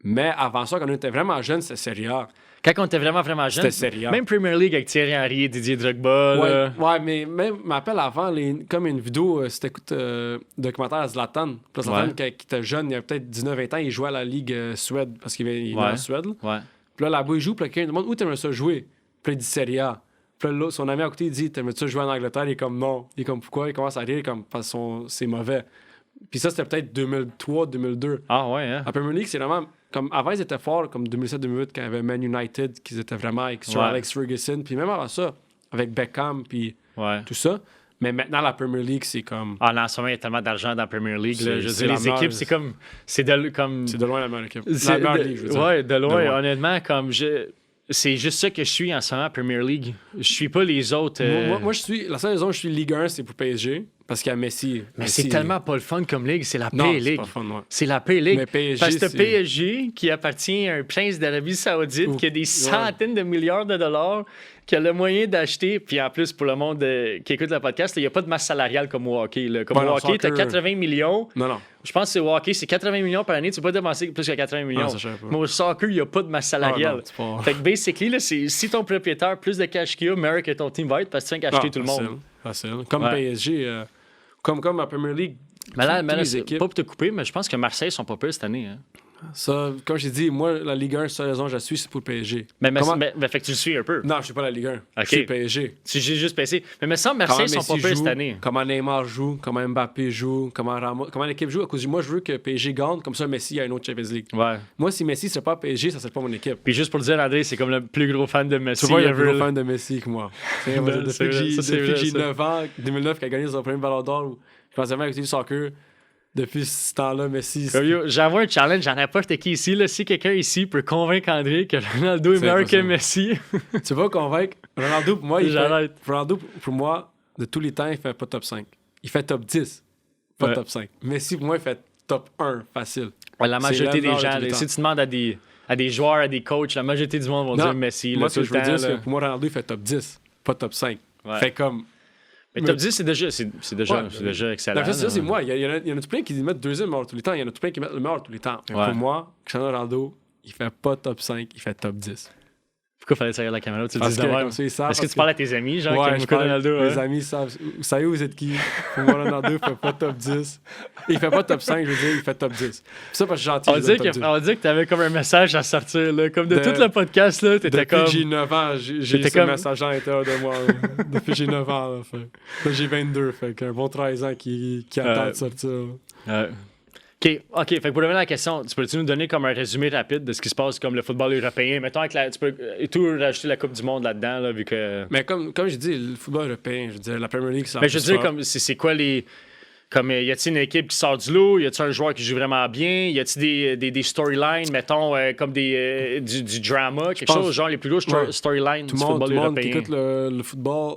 Mais avant ça, quand on était vraiment jeune, c'était Serie A.
Quand on était vraiment jeune,
c'était Serie A.
Même Premier League avec Thierry Henry et Didier Drogba.
Ouais, mais même, m'appelle avant, comme une vidéo, c'était documentaire à Zlatan. Puis Zlatan, quand il était jeune, il avait peut-être 19-20 ans, il jouait à la Ligue Suède, parce qu'il est en Suède.
Ouais.
Puis là-bas, il joue, puis quelqu'un demande où t'aimerais ça jouer. Puis il dit Serie A. Puis là, son ami à côté, il dit t'aimerais ça jouer en Angleterre? Il est comme non. Il est comme pourquoi? Il commence à rire, comme parce que c'est mauvais. Puis ça, c'était peut-être 2003-2002.
Ah ouais, hein?
La Premier League, c'est vraiment... Comme avant, ils étaient forts, comme 2007-2008, quand il y avait Man United, qu'ils étaient vraiment avec Sir Alex Ferguson. Puis même avant ça, avec Beckham, puis tout ça. Mais maintenant, la Premier League, c'est comme...
Ah, là, en ce moment, il y a tellement d'argent dans la Premier League. Là. Je veux dire, les équipes, c'est comme... C'est de loin
la meilleure équipe. La meilleure ligue, je veux dire.
Ouais, de loin. Honnêtement, comme c'est juste ça que je suis en ce moment, Premier League. Je suis pas les autres...
Moi, je suis... La seule raison où je suis Ligue 1, c'est pour PSG. Parce qu'il y a Messi.
Mais c'est tellement pas le fun comme ligue, c'est la
Non,
pire
c'est
ligue.
pas fun, ouais.
C'est la pire ligue.
Mais PSG,
Parce que
c'est-
PSG, qui appartient à un prince d'Arabie Saoudite, qui a des centaines de milliards de dollars, qui a le moyen d'acheter, puis en plus, pour le monde qui écoute le podcast, il n'y a pas de masse salariale comme au hockey. Là. Comme
Ouais,
au
non,
hockey, tu as
soccer.
80 millions.
Non.
Je pense que c'est au hockey, c'est 80 millions par année. Tu peux pas dépenser plus que 80 millions.
Ah, ça, je savais pas.
Mais au soccer, il n'y a pas de masse salariale.
Ah, non, c'est pas-
Fait que basically, là, c'est si ton propriétaire plus de cash qu'il a, meilleur que ton team va être parce que tu fais qu'acheter tout le monde.
Facile. Comme
Ouais.
PSG, comme la Premier League.
Mais là,
toutes les
c'est
équipes.
pas pour te couper, mais je pense que Marseille sont pas pires cette année. Hein.
Ça, comme j'ai dit, moi, la Ligue 1, seule raison que je la suis, c'est pour le PSG.
Mais
Comment-
fait que tu le suis un peu.
Non, je suis pas la Ligue 1.
Ok.
Je suis le PSG.
Tu j'ai juste PC. Mais me semble Marseille sont pas
Messi
pires
joue,
cette année.
comment Neymar joue, comment Mbappé joue, comment l'équipe joue. À cause de moi, je veux que PSG gagne, comme ça Messi a une autre Champions League.
Ouais.
Moi, si Messi serait pas PSG, ça serait pas mon équipe.
Puis juste pour le dire, André, c'est comme le plus gros fan de Messi.
Tu vois, il y a un
ever.
plus gros fan de Messi que moi. C'est vrai,
C'est
depuis
vrai,
que j'ai-
ça, c'est
depuis que
vrai,
j'ai
ça.
9 ans, 2009, qu'il a gagné son premier ballon d'or, où je pensais même écouter du soccer. Depuis ce temps-là, Messi.
Comme yo, j'envoie un challenge, j'en ai pas j'étais qui ici. Là, si quelqu'un ici peut convaincre André que Ronaldo est
C'est
meilleur que
impossible.
Messi,
Tu vas convaincre. Ronaldo, pour moi,
J'arrête.
Ronaldo, pour moi, de tous les temps, il fait pas top 5. Il fait top 10, pas
Ouais.
top 5. Messi, pour moi, il fait top 1, facile.
ouais, la majorité
C'est
des
le meilleur de
gens,
tous les
là,
temps.
si tu demandes à des joueurs, à des coachs, la majorité du monde vont
Non,
dire Messi.
Moi,
Là,
ce
tout
que
le
je veux
temps,
dire, c'est
là.
que pour moi, Ronaldo, il fait top 10, pas top 5.
Ouais.
Fait comme.
Mais top 10, c'est déjà,
Ouais,
c'est déjà excellent.
La ça, c'est
là.
moi. Il y en a tout plein qui mettent deuxième meilleur de tous les temps. Il y en a tout plein qui mettent le meilleur de tous les temps. Mais
Ouais.
pour moi, Cristiano Ronaldo, il fait pas top 5, il fait top 10.
Pourquoi fallait tirer la caméra? Tu le
Parce
dis
que,
de même.
comme ça, ils savent,
Est-ce que
parce
tu parles à tes amis, genre, qui
Ouais,
aiment
je
beaucoup
parle,
Ronaldo?
mes
hein?
amis savent. Vous savez, vous êtes qui? Pour moi, Ronaldo, il fait pas top 10. Il fait pas top 5, je veux dire, il fait top 10. Puis ça, parce que je suis gentil.
On
je
dit
donne top 10.
que t'avais comme un message à sortir, là. Comme de
De-
tout le podcast, là, t'étais
Depuis
comme.
que j'ai 9 ans, j'ai
T'étais
ce
comme-
message-là à l'intérieur de moi. là. Depuis que j'ai 9 ans, là, fait. Là, j'ai 22, fait qu'un bon 13 ans qui attend de sortir. là.
OK, fait que pour revenir à la question, tu peux-tu nous donner comme un résumé rapide de ce qui se passe comme le football européen? Mettons, tu peux et tout rajouter la Coupe du Monde là-dedans, là, vu que.
Mais comme j'ai dit, le football européen, je veux dire, la Premier League, c'est la
Mais je veux
plus
dire,
forte.
comme c'est quoi les. Comme, y a-t-il une équipe qui sort du lot? Y a-t-il un joueur qui joue vraiment bien? Y a-t-il des storylines, mettons, comme du drama? Quelque
pense-
chose, genre les plus gros
Ouais.
storylines du
Tout le
football
monde qui
européen?
écoute le football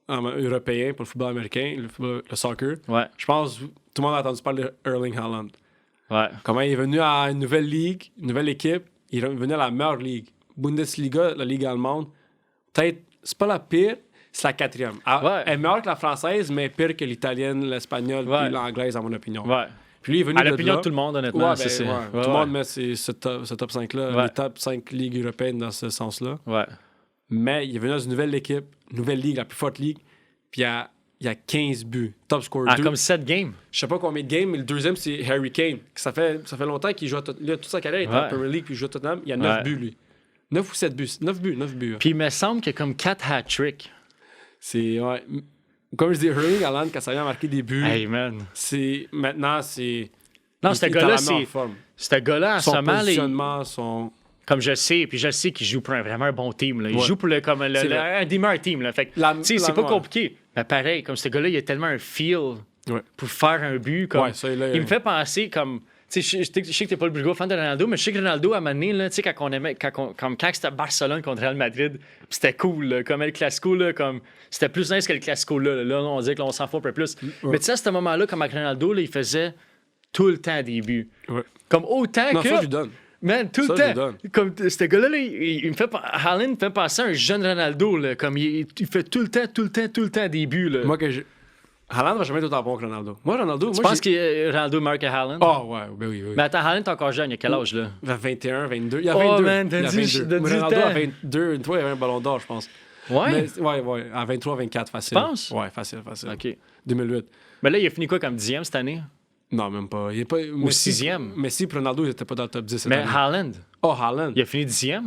européen, pas le football américain, le soccer,
Ouais,
je pense que tout le monde a entendu parler de Erling Haaland.
ouais.
Comment il est venu à une nouvelle ligue, une nouvelle équipe, il est venu à la meilleure ligue. Bundesliga, la ligue allemande, peut-être, c'est pas la pire, c'est la 4e.
Ouais.
Elle est meilleure que la française, mais pire que l'italienne, l'espagnole,
Ouais.
puis l'anglaise, à mon opinion.
Ouais.
Puis lui, il est venu
À
de
l'opinion
là.
de tout le monde, honnêtement.
Ouais,
ça,
ben,
c'est-
ouais.
ouais,
Tout le
ouais.
monde met ce top 5-là,
Ouais.
les top 5 ligues européennes dans ce sens-là.
Ouais.
Mais il est venu dans une nouvelle équipe, nouvelle ligue, la plus forte ligue, puis il y a 15 buts. Top scorer.
Ah, comme 7 games.
Je sais pas combien de games, mais le deuxième, c'est Harry Kane. Ça fait longtemps qu'il joue à Tottenham. Toute sa carrière, il était
Ouais.
en Premier League, puis il joue à Tottenham. Il y a 9
Ouais.
buts, lui. 9 ou 7 buts. 9 buts.
Puis il me semble qu'il y a comme 4 hat-tricks.
C'est, ouais. Comme je dis, Erling Haaland, quand ça vient marquer des buts,
Hey, man.
maintenant, c'est...
Non,
il-
ce
il est à
gars-là,
la meilleure
c'est.
forme.
Ce gars-là, en ce
Son
moment, là,
positionnement, son...
comme je sais, puis je sais qu'il joue pour vraiment un bon team. Là. Il
Ouais.
joue pour
C'est vrai.
un des meilleurs teams. Là. Fait que,
La-
tu sais, c'est
la-
pas
ouais.
compliqué. Mais pareil, comme ce gars-là, il a tellement un feel
Ouais.
pour faire un but. Comme,
Ouais, ça, là,
il me fait penser comme. Tu sais, je sais que t'es pas le plus gros fan de Ronaldo, mais je sais que Ronaldo, à un moment donné, là, tu sais, quand c'était Barcelone contre Real Madrid, puis c'était cool, là, comme le Classico, là, comme, c'était plus nice que le Classico, là. Là, on dirait qu'on s'en fout un peu plus. Mais tu sais, à ce moment-là, comme avec Ronaldo, là, il faisait tout le temps des buts.
Ouais.
Comme autant
Non,
que.
ça, je lui donne.
Man, tout
Ça,
le
je lui
temps.
donne.
Comme ce gars-là, là, il me fait. Haaland me fait penser à un jeune Ronaldo, là. Comme il fait tout le temps des buts, là.
Moi, Haaland va jamais être autant bon que Ronaldo. Moi, Ronaldo...
Tu
moi,
penses que Ronaldo meurt que Haaland?
Ah, ouais, ben oui.
Mais attends, Haaland est encore jeune, il a quel âge, là?
Il a 21, 22. Il a
Oh,
22.
man, t'as
il a
dit-
22.
t'as
Mais
dit le
Ronaldo a
temps.
22. Une fois, il avait un ballon d'or, je pense.
Ouais?
Mais, ouais. À 23, 24, facile.
Tu penses?
Ouais, facile.
OK.
2008.
Mais là, il a fini quoi comme 10e cette année?
Non, même pas. Il est pas
Ou 6e?
Messi et Ronaldo, ils étaient pas dans le top 10 cette
Mais
année.
Haaland,
Oh, Haaland.
il a fini 10e?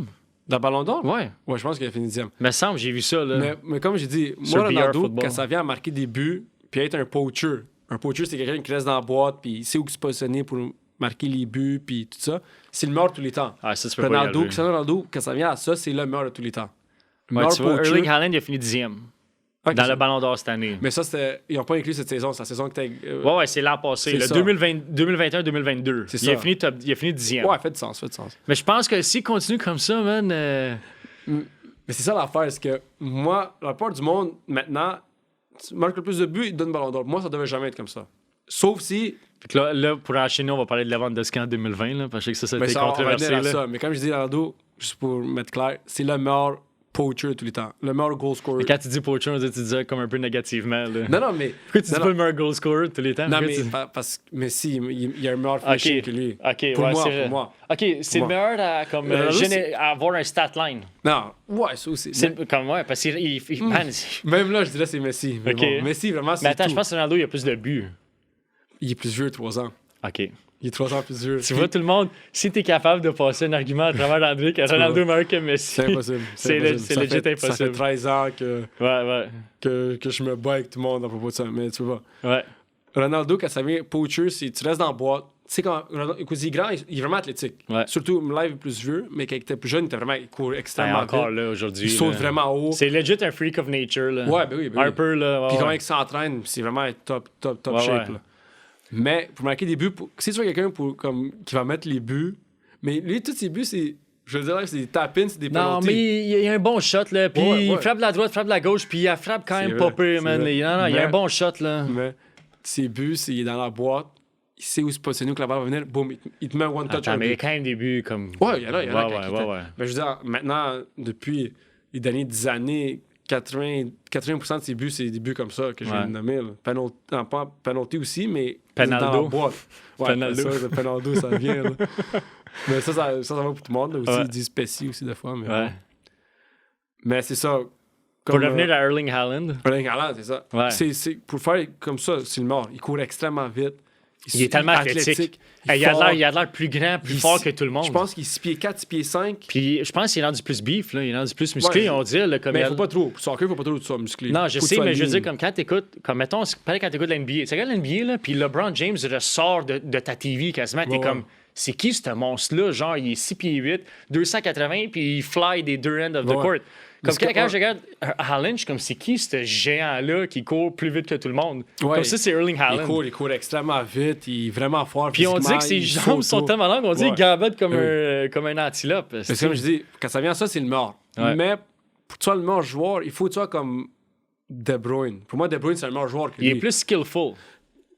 Dans le ballon d'or?
Ouais.
Ouais, je pense qu'il a fini 10e.
Me semble, j'ai vu ça, là.
Mais comme j'ai dit,
Sur
moi,
BR
Ronaldo,
Football.
quand ça vient à marquer des buts, puis être un poacher. Un poacher, c'est quelqu'un qui reste dans la boîte, puis il sait où se positionner pour marquer les buts, puis tout ça. C'est le meilleur de tous les temps.
Ah, ça, tu peux pas y
Ronaldo,
enlever.
Cristiano Ronaldo, quand ça vient à ça, c'est le meilleur de tous les temps. Le
Ouais,
meilleur
tu vois,
poacher.
Erling Haaland, il a fini 10e.
Ok,
Dans
c'est-
le Ballon d'Or cette année.
Mais ça, ils n'ont pas inclus cette saison. C'est la saison que t'as.
Ouais, c'est l'an passé,
c'est
là,
ça.
2021-2022.
C'est
Il a
ça.
fini 10e.
Ouais, fait de sens.
Mais je pense que s'il continue comme ça, man.
Mais c'est ça l'affaire, c'est que moi, la part du monde, maintenant, marque le plus de buts, il te donne ballon d'or. Moi, ça devait jamais être comme ça. Sauf si.
Fait que là, pour enchaîner, on va parler de Lewandowski en 2020, là, parce que ça a
Mais
été
ça, on va
controversé.
revenir à
Là.
ça. Mais comme je dis, Ronaldo, juste pour mettre clair, c'est le meilleur poacher de tous les temps. Le meilleur goal scorer.
Et quand tu dis poacher, on dirait que tu dis ça comme un peu négativement. Là.
Non, mais.
Pourquoi tu dis
non,
pas le meilleur goal scorer de tous les temps?
Non,
Pourquoi
mais
tu-
parce que Messi, il y a un meilleur finishing que lui.
OK,
Pour
ouais,
moi,
c'est vrai.
pour moi.
OK, c'est le
Moi.
meilleur à, comme,
Ronaldo,
à avoir un stat line.
Non, ouais, ça aussi.
C'est comme, ouais, parce qu'il... man,
Même là, je dirais que c'est Messi. Mais
Ok.
bon, Messi, vraiment, c'est.
mais attends,
tout.
je pense que Ronaldo, il a plus de buts.
Il est plus vieux, 3 ans.
OK.
Il est 3 ans plus vieux.
Tu vois, tout le monde, si t'es capable de passer un argument à travers André que Ronaldo est meilleur que Messi.
C'est impossible.
C'est
impossible.
c'est
Ça
legit
fait-
impossible.
Ça fait 13 ans
Ouais.
que je me bats avec tout le monde à propos de ça. Mais tu vois,
Ouais.
Ronaldo, quand ça vient poacher, si tu restes dans la boîte, tu sais, quand écoute, il est grand, il est vraiment athlétique.
Ouais.
Surtout, live plus vieux, mais quand il était plus jeune, il court
Ben,
extrêmement
encore
vite.
là, aujourd'hui.
Il saute
là.
vraiment haut.
C'est legit un freak of nature. Là.
Ouais, ben oui, ben oui.
Harper, là.
Puis
ouais,
comment
ouais.
il s'entraîne, c'est vraiment top
Ouais,
shape.
ouais.
Là. Mais pour marquer des buts, si tu vois quelqu'un qui va mettre les buts, mais lui, tous ses buts, c'est. Je veux dire, c'est des tap-ins, c'est des
Non,
penalties.
mais il y a un bon shot, là. Puis
Ouais.
il frappe de la droite, frappe de la gauche, puis il frappe quand
C'est
même
vrai,
pas pire,
c'est
man.
vrai.
Non, il y a
Mais-
un bon shot, là.
Mais ses buts, il est dans la boîte, il sait où se positionner, où que la balle va venir, boum, il te met un one-touch.
Attends,
un
mais il y a
but.
quand même des buts comme.
Ouais, il y en a,
Ouais,
quand il était-
ouais.
Mais je veux dire, maintenant, depuis les dernières 10 années, 80% de ses buts, c'est des buts comme ça que je viens
Ouais.
de nommer. Là. Non, pas penalty aussi, mais
Penaldo.
dans la boîte. Ouais,
Penaldo.
ça, le Penaldo, ça vient. Là. Mais ça va pour tout le monde. Là, aussi,
Ouais.
ils disent Pessi aussi des fois. Mais,
Ouais.
mais c'est ça.
Pour
Comme,
revenir à Erling Haaland,
Erling Haaland, c'est ça.
Ouais.
Pour faire comme ça, c'est le mort. Il court extrêmement vite.
il est tellement athlétique.
Il est
Il a
fort.
l'air plus grand, plus
Il-
fort que tout le monde.
Je pense qu'il est 6 pieds 4, 6 pieds 5.
Puis je pense qu'il est rendu plus beef, là. Il est rendu plus musclé,
Ouais,
on dirait. Là, comme
Mais
il
il
a-
faut pas trop. Pour soccer, il faut pas trop que tu sois musclé.
Non, je
Faut que
sais,
tu sois
mais je veux
lean.
dire, comme quand t'écoutes, comme mettons, c'est pareil quand t'écoutes l'NBA. Tu regardes l'NBA, là, puis LeBron James ressort de ta TV quasiment. T'es
Ouais,
comme,
ouais.
c'est qui ce monstre-là? Genre, il est 6 pieds 8, 280, puis il fly des deux ends of the
Ouais.
court. Comme
Parce que-
quand
ouais.
je regarde Haaland, je suis comme, c'est qui ce géant-là qui court plus vite que tout le monde?
Ouais.
Comme ça, c'est Erling Haaland.
Il court extrêmement vite, il est vraiment fort.
Puis on dit que ses
physiquement,
jambes
il
sont
saute
tellement longues, on dit
Ouais.
qu'il gabote comme,
Oui.
comme un antilope.
Mais c'est comme je dis, quand ça vient à ça, c'est le mort.
Ouais.
Mais pour que tu sois le meilleur joueur, il faut que tu sois comme De Bruyne. Pour moi, De Bruyne, c'est le meilleur joueur que
Il est
lui.
plus skillful.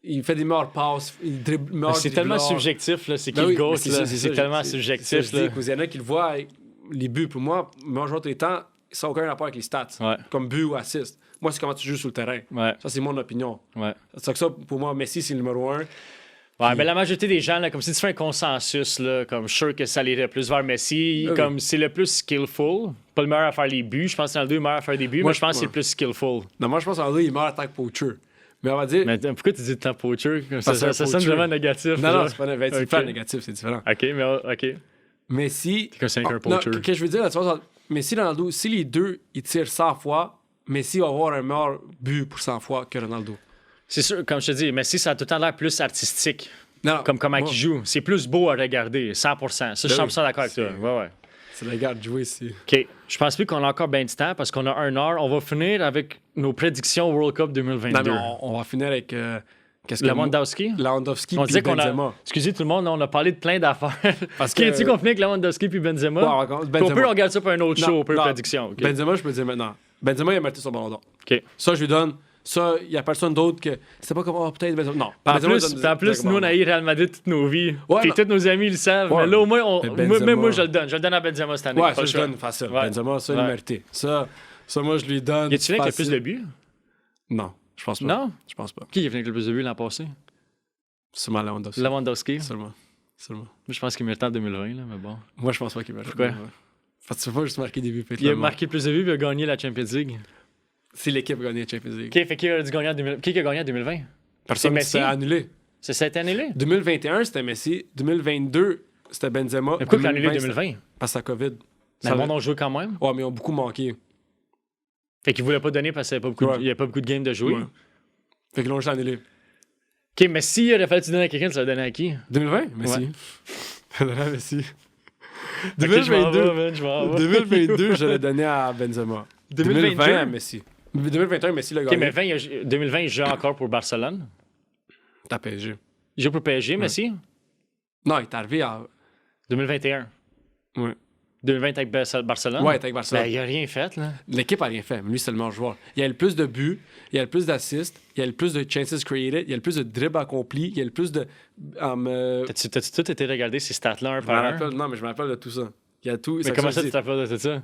Il fait des meilleures passes, il dribble meilleur
C'est tellement
dribbleur.
subjectif, là. C'est qui
Ben
le
oui,
GOAT,
mais
là.
ça,
C'est
ça,
tellement
c'est-
subjectif,
c'est ça, je
là.
dis, il y en a qui le voient, avec les buts. Pour moi, le meilleur joueur de tous les temps, ça n'a aucun rapport avec les stats.
Ouais.
Comme but ou assist. Moi, c'est comment tu joues sur le terrain.
Ouais,
Ça, c'est mon opinion.
ouais.
C'est que ça, pour moi, Messi, c'est le numéro 1.
Ouais, ben la majorité des gens, là, comme si tu fais un consensus, là, comme je suis sûr que ça irait plus vers Messi,
Oui.
comme c'est le plus skillful, pas le meilleur à faire les buts, je pense que c'est le deux meilleur à faire des buts,
Moi,
mais je pense que c'est
ouais.
le plus skillful.
Non, moi, je pense qu'en il est meilleur en tant que poacher. Mais on va dire.
Mais attends, pourquoi tu dis tant poacher? Ça,
Parce que
ça
c'est un
sonne
poacher.
vraiment négatif.
Non, non,
là.
c'est pas c'est
Ok.
différent, négatif, c'est différent.
OK, mais OK.
Messi.
Comme c'est un
Non,
poacher.
ce que je veux dire, la différence entre Messi et Ronaldo, si les deux, ils tirent 100 fois, Messi va avoir un meilleur but pour 100 fois que Ronaldo.
C'est sûr, comme je te dis, Messi, ça a tout le temps l'air plus artistique,
Non,
comme comment
moi,
il joue. C'est plus beau à regarder, 100%. Ça, je suis
Ben
100% d'accord avec toi.
c'est-
Ouais, ouais.
c'est le gars de jouer ici.
OK. Je pense plus qu'on a encore bien du temps parce qu'on a 1 heure. On va finir avec nos prédictions au World Cup 2022.
Non, mais on va finir avec. Qu'est-ce que
Lewandowski?
Lewandowski
On
puis
disait qu'on a.
Benzema.
Excusez tout le monde, on a parlé de plein d'affaires.
Parce
Qui
que-
est-tu qu'on finit avec Lewandowski puis Benzema?
Ouais, on commence-
Puis Au
Benzema.
pire, on regarde ça pour un autre
Non,
show, au pire,
non,
prédiction. OK.
Benzema, je peux dire maintenant. Benzema, il a mérité son ballon d'or.
OK.
Ça, je lui donne. Ça, il n'y a personne d'autre que. C'était pas comme. Oh, peut-être Benzema. Non.
En
Benzema,
plus,
il donne-
puis en plus,
directement
nous, on
ballon
a eu Real Madrid toute nos vies.
Ouais,
Puis
non.
tous nos amis le savent.
Ouais,
mais là, au moins,
mais
moi,
Benzema-
moi, je le donne. Je le donne à Benzema cette année.
d'or. Ouais,
Pas
ça,
le
je
choix.
donne facile.
Ouais.
Benzema, ça, il
Ouais.
a mérité. Ça, moi, je lui donne.
Y a-tu l'un qui a le plus
facile.
de buts?
Non, je pense pas.
Non?
Je pense pas.
Qui est venu avec le plus de buts l'an passé?
Seulement Lewandowski.
Lewandowski.
Seulement.
Je pense qu'il mérite en 2020, là, mais bon.
Moi, je pense pas qu'il mérite.
Pourquoi?
Ouais. Parce que tu peux pas juste marquer des buts.
Il a marqué plus de buts et il a gagné la Champions League.
Si l'équipe a gagné la Champions League.
OK, fait qui a gagné en 2020?
Personne
C'est
qui
Messi?
s'est annulé.
C'est cette année-là?
2021, c'était Messi. 2022, c'était Benzema.
Mais pourquoi il a annulé
2020,
2020?
Parce que la COVID.
Mais le monde a joué quand même.
Ouais, mais ils ont beaucoup manqué.
Fait qu'il voulait pas donner parce qu'il n'y
Ouais.
avait pas beaucoup de games de jouer.
Ouais. Fait qu'ils l'ont juste annulé.
OK, mais s'il aurait fallu que tu donnes à quelqu'un, tu l'as donné à qui?
2020, Messi. Ouais. Messi.
Ok, je m'en
2022,
vais, man, je m'en vais.
2022, je l'ai donné à Benzema. 2020 à Messi. 2021, Messi l'a
OK,
gagné.
mais 2020, il joue encore pour Barcelone.
T'as PSG.
Il joue pour PSG, Messi.
Non, il est arrivé à.
2021.
Ouais.
2020 avec Barcelone?
Ouais, avec Barcelone.
Ben, il a rien fait, là.
L'équipe a rien fait, mais lui, c'est le meilleur joueur. Il a le plus de buts, il a le plus d'assists, il a le plus de chances created, il a le plus de dribbles accomplis, il a le plus de.
T'as-tu tout été regarder ces stats-là un
je me
par un?
rappelle, non, mais je me rappelle de tout ça. Il y a tout.
Mais comment ça, tu te rappelles de tout ça?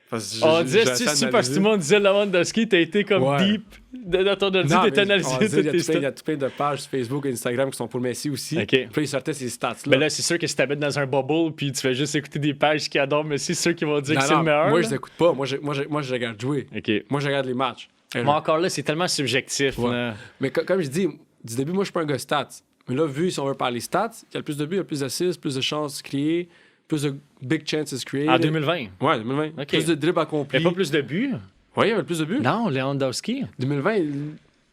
Parce que
On disait, c'est parce que tout le monde disait Lewandowski, t'as été comme
Ouais.
deep dans ton ordi,
Non,
t'étais
mais
analysé
on va dire,
toutes tes
il y
stats.
a tout plein de pages sur Facebook et Instagram qui sont pour Messi aussi.
OK.
Puis là, ils sortaient ces stats-là.
Mais là, c'est sûr que si t'habites dans un bubble puis tu fais juste écouter des pages qui adorent Messi, c'est sûr qu'ils vont dire que c'est le meilleur.
Moi,
là.
je les écoute pas. Moi, je regarde jouer.
OK.
Moi, je regarde les matchs.
Moi, encore là, c'est tellement subjectif.
Ouais.
Là.
Mais comme je dis, du début, moi, je suis pas un gars stats. Mais là, vu, si on veut parler stats, il y a le plus de buts, il y a plus d'assists, plus de chances créées, plus de big chances created.
En 2020.
Ouais, 2020.
OK.
Plus de dribbles
Il
accomplis.
n'y a pas plus de buts?
Ouais, il y avait plus de buts.
Non, Lewandowski.
2020,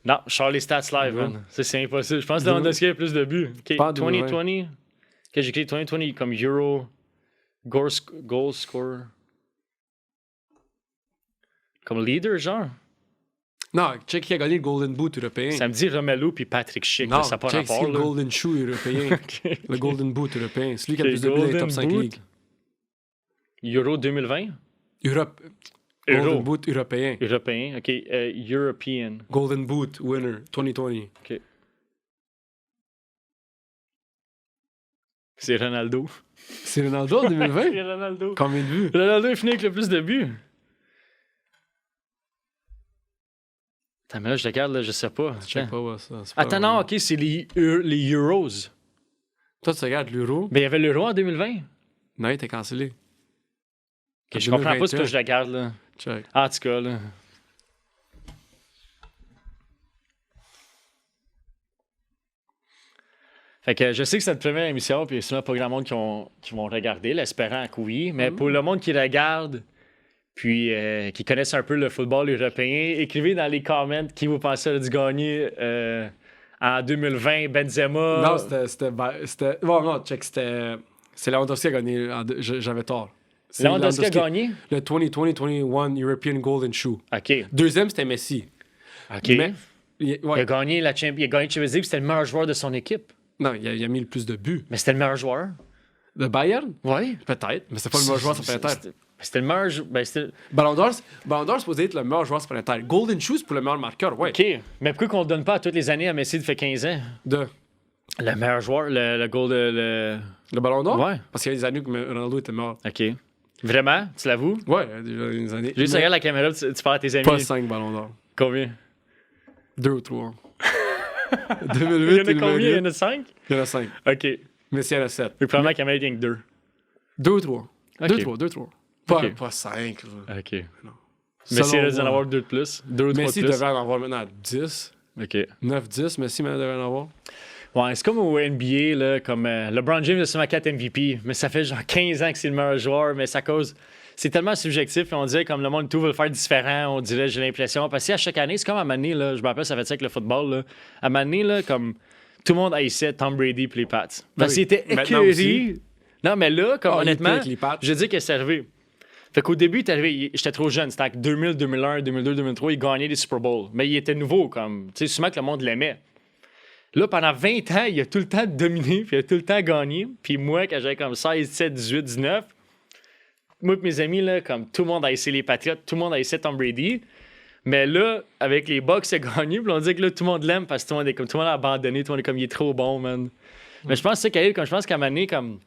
Non, je sors les stats live,
Ouais.
man. C'est impossible. Je pense que Lewandowski a plus de buts. OK,
Pas en 2020.
2020. OK, j'ai écrit 2020 comme Euro goal scorer. Comme leader, genre.
non, check qui a gagné le Golden Boot européen.
Ça me dit Romelu puis Patrick Schick.
Non,
là, ça n'a pas
check
rapport.
le
Là.
Golden Shoe européen.
OK.
Le Golden Boot européen. C'est lui qui a
Ok,
le plus de buts dans les
Golden
top 5
Boot.
ligues.
Euro 2020?
Europe.
Euro.
Golden Boot européen.
Européen. OK, European.
Golden Boot winner 2020.
OK. C'est Ronaldo.
C'est Ronaldo en 2020?
C'est Ronaldo.
Combien de buts?
Ronaldo est fini avec le plus de buts. Attends, mais là, je regarde, là, je sais pas.
Je check
Attends,
pas ouais, ça. C'est pas
Attends non, OK, c'est les Euros.
Toi, tu regardes l'Euro?
Mais il y avait l'Euro en 2020. OK,
Non, il était cancellé.
je comprends pas ce que je regarde, là.
Check.
En tout cas, là. Fait que je sais que c'est notre première émission, puis il y a sûrement pas grand monde qui vont regarder, l'espérant que oui. Mais pour le monde qui regarde, puis qui connaissent un peu le football européen, écrivez dans les comments qui vous pensez a dû gagner en 2020, Benzema.
Non, c'était. Bon, non, check, c'était. C'est Lewandowski qui a gagné. J'avais tort. C'est
Lewandowski a gagné?
Le 2020-2021 European Golden Shoe.
OK.
Deuxième, c'était Messi.
OK.
Mais,
Il
ouais.
a gagné la Champions League, puis c'était le meilleur joueur de son équipe.
Non, il a mis le plus de buts.
Mais c'était le meilleur joueur.
Le Bayern?
Oui.
Peut-être, mais c'est pas le meilleur joueur supplémentaire.
C'était le meilleur joueur.
Ballon d'Or, c'est supposé être le meilleur joueur supplémentaire. Golden Shoe, c'est pour le meilleur marqueur, ouais.
OK. Mais pourquoi qu'on ne donne pas à toutes les années à Messi de fait 15 ans?
De.
Le meilleur joueur, le goal de.
Le Ballon d'Or?
Ouais.
Parce qu'il y a des années que Ronaldo était mort.
OK. Vraiment? Tu l'avoues?
Ouais, il y a des années.
Juste
Mais
regarde la caméra, tu parles à tes amis.
pas 5 Ballons d'Or.
Combien?
2 ou 3.
Il y
2008,
en a combien? Il y en a 5?
Il y en a 5.
OK.
Messi, il y en a 7.
Le premier qui a mis rien que 2.
2 ou 3.
Ok.
2 ou 3.
Ok.
Pas 5.
OK.
Non.
Messi, il a
Selon
dû en
moi.
avoir 2 de plus. 2 ou 3
Messi
de plus.
devrait en avoir maintenant 10.
OK.
9-10, Messi maintenant devrait en avoir.
Ouais, c'est comme au NBA, là, comme LeBron James a seulement 4 MVP, mais ça fait genre 15 ans que c'est le meilleur joueur, mais ça cause. C'est tellement subjectif, et on dirait comme le monde tout veut le faire différent, on dirait, j'ai l'impression. Parce que à chaque année, c'est comme à Mané, là, je me rappelle, ça fait ça avec le football, là. À Mané, là, comme tout le monde haïssait Tom Brady puis les Pats. Parce qu'il était
Maintenant
écœuré.
aussi.
Non, mais là, comme
Ah, il était
honnêtement,
avec les Pats.
je dis que c'est arrivé. Fait qu'au début, il est arrivé, j'étais trop jeune, c'était en 2000, 2001, 2002, 2003, il gagnait les Super Bowls. Mais il était nouveau, comme, tu sais, sûrement que le monde l'aimait. Là, pendant 20 ans, il a tout le temps dominé, puis il a tout le temps gagné. Puis moi, quand j'avais comme 16, 17, 18, 19, moi et mes amis, là, comme tout le monde a essayé les Patriots, tout le monde a essayé Tom Brady. Mais là, avec les Bucks, il a gagné, puis on dit que là, tout le monde l'aime parce que tout le monde est comme, tout le monde a abandonné, tout le monde est comme, il est trop bon, man. Mais je pense que c'est qu'à comme je pense qu'à un moment donné, comme,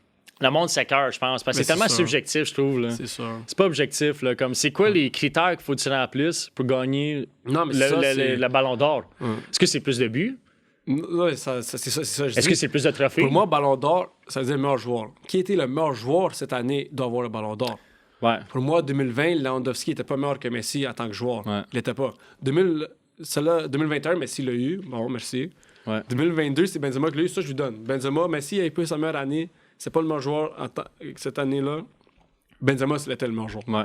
le monde s'écœure, je pense, parce que
Mais
c'est tellement
c'est sûr.
subjectif, je trouve, là.
C'est sûr.
C'est pas objectif, là. Comme, c'est quoi les critères qu'il faut tirer en plus pour gagner
Non, mais ça, c'est.
le ballon d'or?
Ouais.
Est-ce que c'est plus de buts?
Ouais, c'est ça. Je
Est-ce
dis.
que c'est plus de trophées?
Pour moi, Ballon d'Or, ça veut dire meilleur joueur. Qui était le meilleur joueur cette année doit avoir le Ballon d'Or.
Ouais.
Pour moi, 2020, Lewandowski n'était pas meilleur que Messi en tant que joueur.
Ouais.
Il l'était pas. 2021, Messi l'a eu. Bon, merci.
Ouais.
2022, c'est Benzema qui l'a eu. Ça, je lui donne. Benzema, Messi a eu sa meilleure année. C'est pas le meilleur joueur cette année-là. Benzema, c'était le meilleur joueur.
Ouais.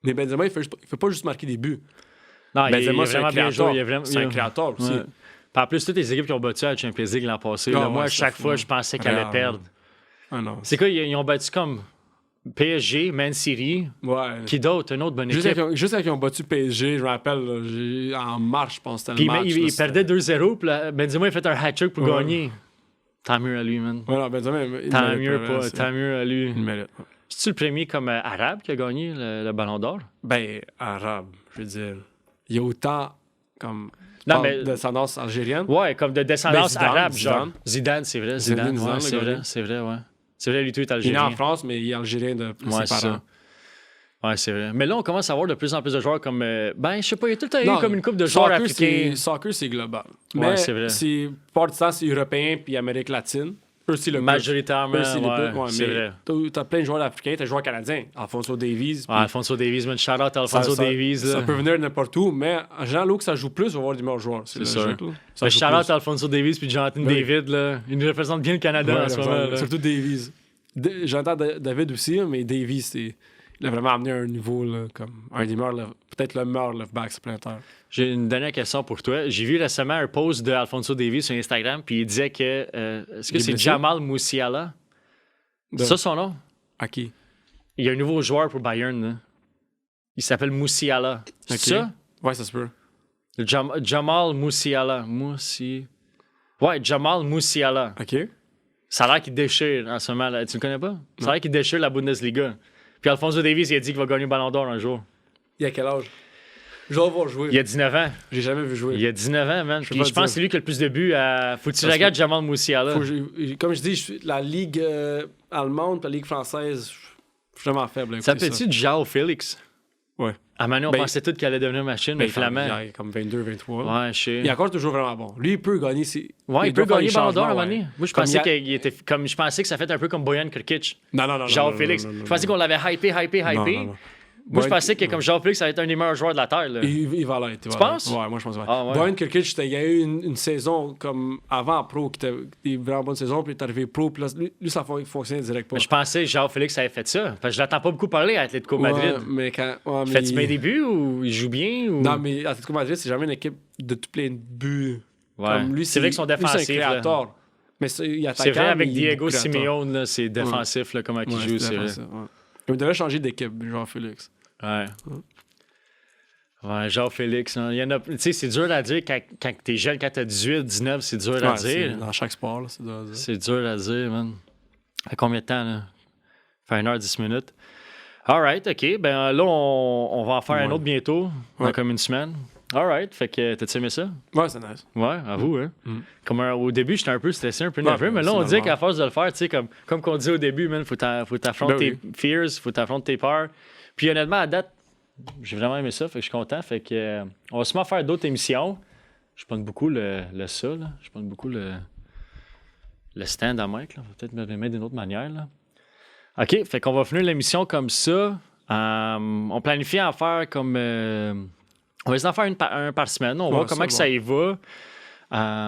Mais Benzema, il fait pas juste marquer des buts.
Non,
Benzema,
il
c'est
est
un
vraiment bien joué.
créateur. C'est un créateur aussi.
Ouais. Puis en plus, toutes les équipes qui ont battu à la Champions League l'an passé,
Ah,
là,
ouais,
moi, à
c'est
chaque
fou,
fois,
hein.
je pensais qu'elle allait
Real,
perdre.
Ah non.
C'est quoi, ils ont battu comme PSG, Man City,
Ouais.
qui d'autre, une autre bonne
Juste
équipe.
quand ils ont battu PSG, je me rappelle, là, en mars, je pense que c'était
Puis
le match.
il
là,
perdait 2-0, puis là, Benzema a fait un hat-trick pour
Ouais.
gagner. Tant mieux à lui, man.
Ouais, non, Benzema, il
Tant
mérite
mieux
pas,
pas,
c'est-
tant mieux à lui.
Il mérite.
C'est-tu le premier comme arabe qui a gagné le Ballon d'Or?
Ben, arabe, je veux dire. Il y a autant comme
Non, mais...
de descendance algérienne.
Ouais, comme de descendance
Zidane,
arabe,
Zidane.
genre. Zidane, c'est vrai. Zidane,
Zidane,
ouais, c'est
le
vrai,
gars.
c'est vrai, ouais. C'est vrai, lui, tout est
Il est né
algérien.
en France, mais il est algérien de
Ouais,
ses
c'est
parents.
ça. Ouais, c'est vrai. Mais là, on commence à avoir de plus en plus de joueurs comme. Ben, je sais pas, il y a tout le temps eu
Non,
comme une couple de joueurs africains.
Soccer, c'est global.
Ouais,
Mais
c'est vrai.
c'est part du temps, c'est européen puis Amérique latine. Eux aussi le plus.
Majoritairement,
Eux aussi le
ouais,
plus. Ouais,
c'est
mais
vrai.
t'as plein de joueurs africains, t'as des joueurs canadiens. Alfonso Davies.
Ouais, Alfonso Davies, man, shout-out à Alfonso Davies.
Ça peut venir de n'importe où, mais en général, là où ça joue plus, on va avoir des meilleurs joueurs.
C'est sûr.
logique, là. Ça
Mais
joue
shout-out
plus.
à Alfonso Davies puis Jonathan
Oui.
David, là. Ils nous représentent bien le Canada
Ouais,
en ce moment. Là.
surtout Davies. J'entends David aussi, mais Davies, il a vraiment amené un niveau, là, comme un des meilleurs, peut-être le meilleur left-back supplémentaire.
J'ai une dernière question pour toi. J'ai vu récemment un post de Alfonso Davies sur Instagram, puis il disait que. Est-ce que
Il est
c'est
blessé?
Jamal Musiala? C'est ça son nom?
À qui?
Il y a un nouveau joueur pour Bayern. Là. Il s'appelle Musiala. C'est
Ok.
ça?
Ouais, ça se peut.
Jamal Musiala. Ouais, Jamal Musiala.
OK.
Ça a l'air qu'il déchire en ce moment. Là. Tu le connais pas? Ça a l'air qu'il déchire la Bundesliga. Puis Alfonso Davies, il a dit qu'il va gagner le Ballon d'Or un jour.
Il a quel âge? Je vais le voir jouer.
Il a 19 ans.
J'ai jamais vu jouer.
Il a 19 ans, man. Puis
pas
je pense
dire.
que c'est lui qui a le plus de buts. Faut que tu
Parce
regardes
que-
Jamal Musiala.
Comme je dis, la Ligue allemande et la Ligue française, je suis vraiment faible. à
Ça
écouter
fait-tu de Jao Félix?
Ouais.
À Manu, on
Ben,
pensait tous qu'il allait devenir machine, mais
Il
flamand.
a comme 22, 23. là.
Ouais, je sais.
Il est encore toujours vraiment bon. Lui, il peut gagner.
Ouais, il peut
doit faire
gagner
des
Ballon d'Or à un
changements,
moment donné.
ouais.
Moi, je
Comme
pensais
il y a-
qu'il était comme je pensais que ça fait un peu comme Bojan Krkic.
Non.
Jao Félix. Je pensais qu'on l'avait hypé.
Non.
Moi, je
Boyan-
pensais que comme Jao Félix, ça allait être un des meilleurs joueurs de la Terre. Là.
Il va l'être.
Tu penses?
Ouais, moi je pense que
Ah, ouais.
Boyan Krkic, il y a eu une saison comme avant pro qui était une vraiment bonne saison, puis il est arrivé pro, puis là, lui ça fonctionnait direct pas.
Mais je pensais que Jao Félix avait fait ça. Parce que je l'entends pas beaucoup parler à Atlético Madrid.
Ouais, mais quand. Ouais, mais
Fait-tu bien des buts ou il joue bien? Ou...
Non, mais Atlético Madrid, c'est jamais une équipe de tout plein de buts.
Ouais.
Comme lui,
C'est vrai qu'ils sont
lui,
défensifs.
C'est un
là.
créateur. Mais il
C'est vrai, avec
il est
Diego
beaucoup créateur.
Simeone, là, c'est défensif là, comment il
Ouais,
joue. C'est vrai.
défensif, ouais. Il devrait changer d'équipe, genre Félix.
Ouais. Ouais, Jao Félix. Hein. Il y en a, tu sais, c'est dur à dire quand t'es jeune, quand t'as 18, 19, c'est dur à
Ouais, c'est
dire.
dans chaque sport, là, c'est dur à dire.
C'est dur à dire, man. À combien de temps, là? Fait 1h10 minutes. All right, OK. Ben là, on va en faire un
Ouais.
autre bientôt, dans
Ouais.
comme une semaine. All right. Fait que, t'as-tu aimé ça?
Ouais, c'est nice.
Ouais, avoue, hein?
Mm.
Comme au début, j'étais un peu stressé, un peu
Ouais,
nerveux, mais là,
c'est
on dit
normal.
qu'à force de le faire, tu sais, comme qu'on dit au début, man, faut t'affronter
Ben
tes fears, faut t'affronter tes peurs. Puis honnêtement, à date, j'ai vraiment aimé ça, fait que je suis content. Fait que on va sûrement faire d'autres émissions. Je prends beaucoup le ça, là. Je prends beaucoup le stand à mic, là. On va peut-être me le mettre d'une autre manière, là. OK, fait qu'on va finir l'émission comme ça. On planifie en faire comme... on va essayer d'en faire un par semaine. On va voir
Ouais,
comment
c'est
que ça y va.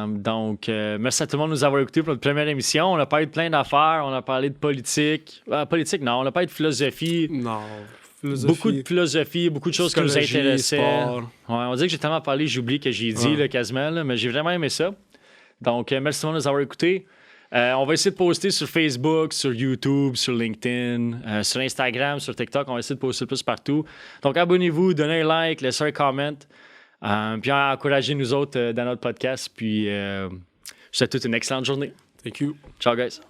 Donc, merci à tout le monde de nous avoir écoutés pour notre première émission. On a parlé de plein d'affaires. On a parlé de politique. Politique, non. On a parlé de philosophie.
Non.
Beaucoup de philosophie, beaucoup de choses qui nous
Psychologie,
intéressaient.
sport.
Ouais, on dirait que j'ai tellement parlé, j'oublie que j'ai dit
Ouais.
là, quasiment, là, mais j'ai vraiment aimé ça. Donc, merci tout le monde de nous avoir écoutés. On va essayer de poster sur Facebook, sur YouTube, sur LinkedIn, sur Instagram, sur TikTok. On va essayer de poster plus partout. Donc, abonnez-vous, donnez un like, laissez un comment. Puis encouragez nous autres dans notre podcast. Puis, je vous souhaite toute une excellente journée.
Thank you.
Ciao, guys.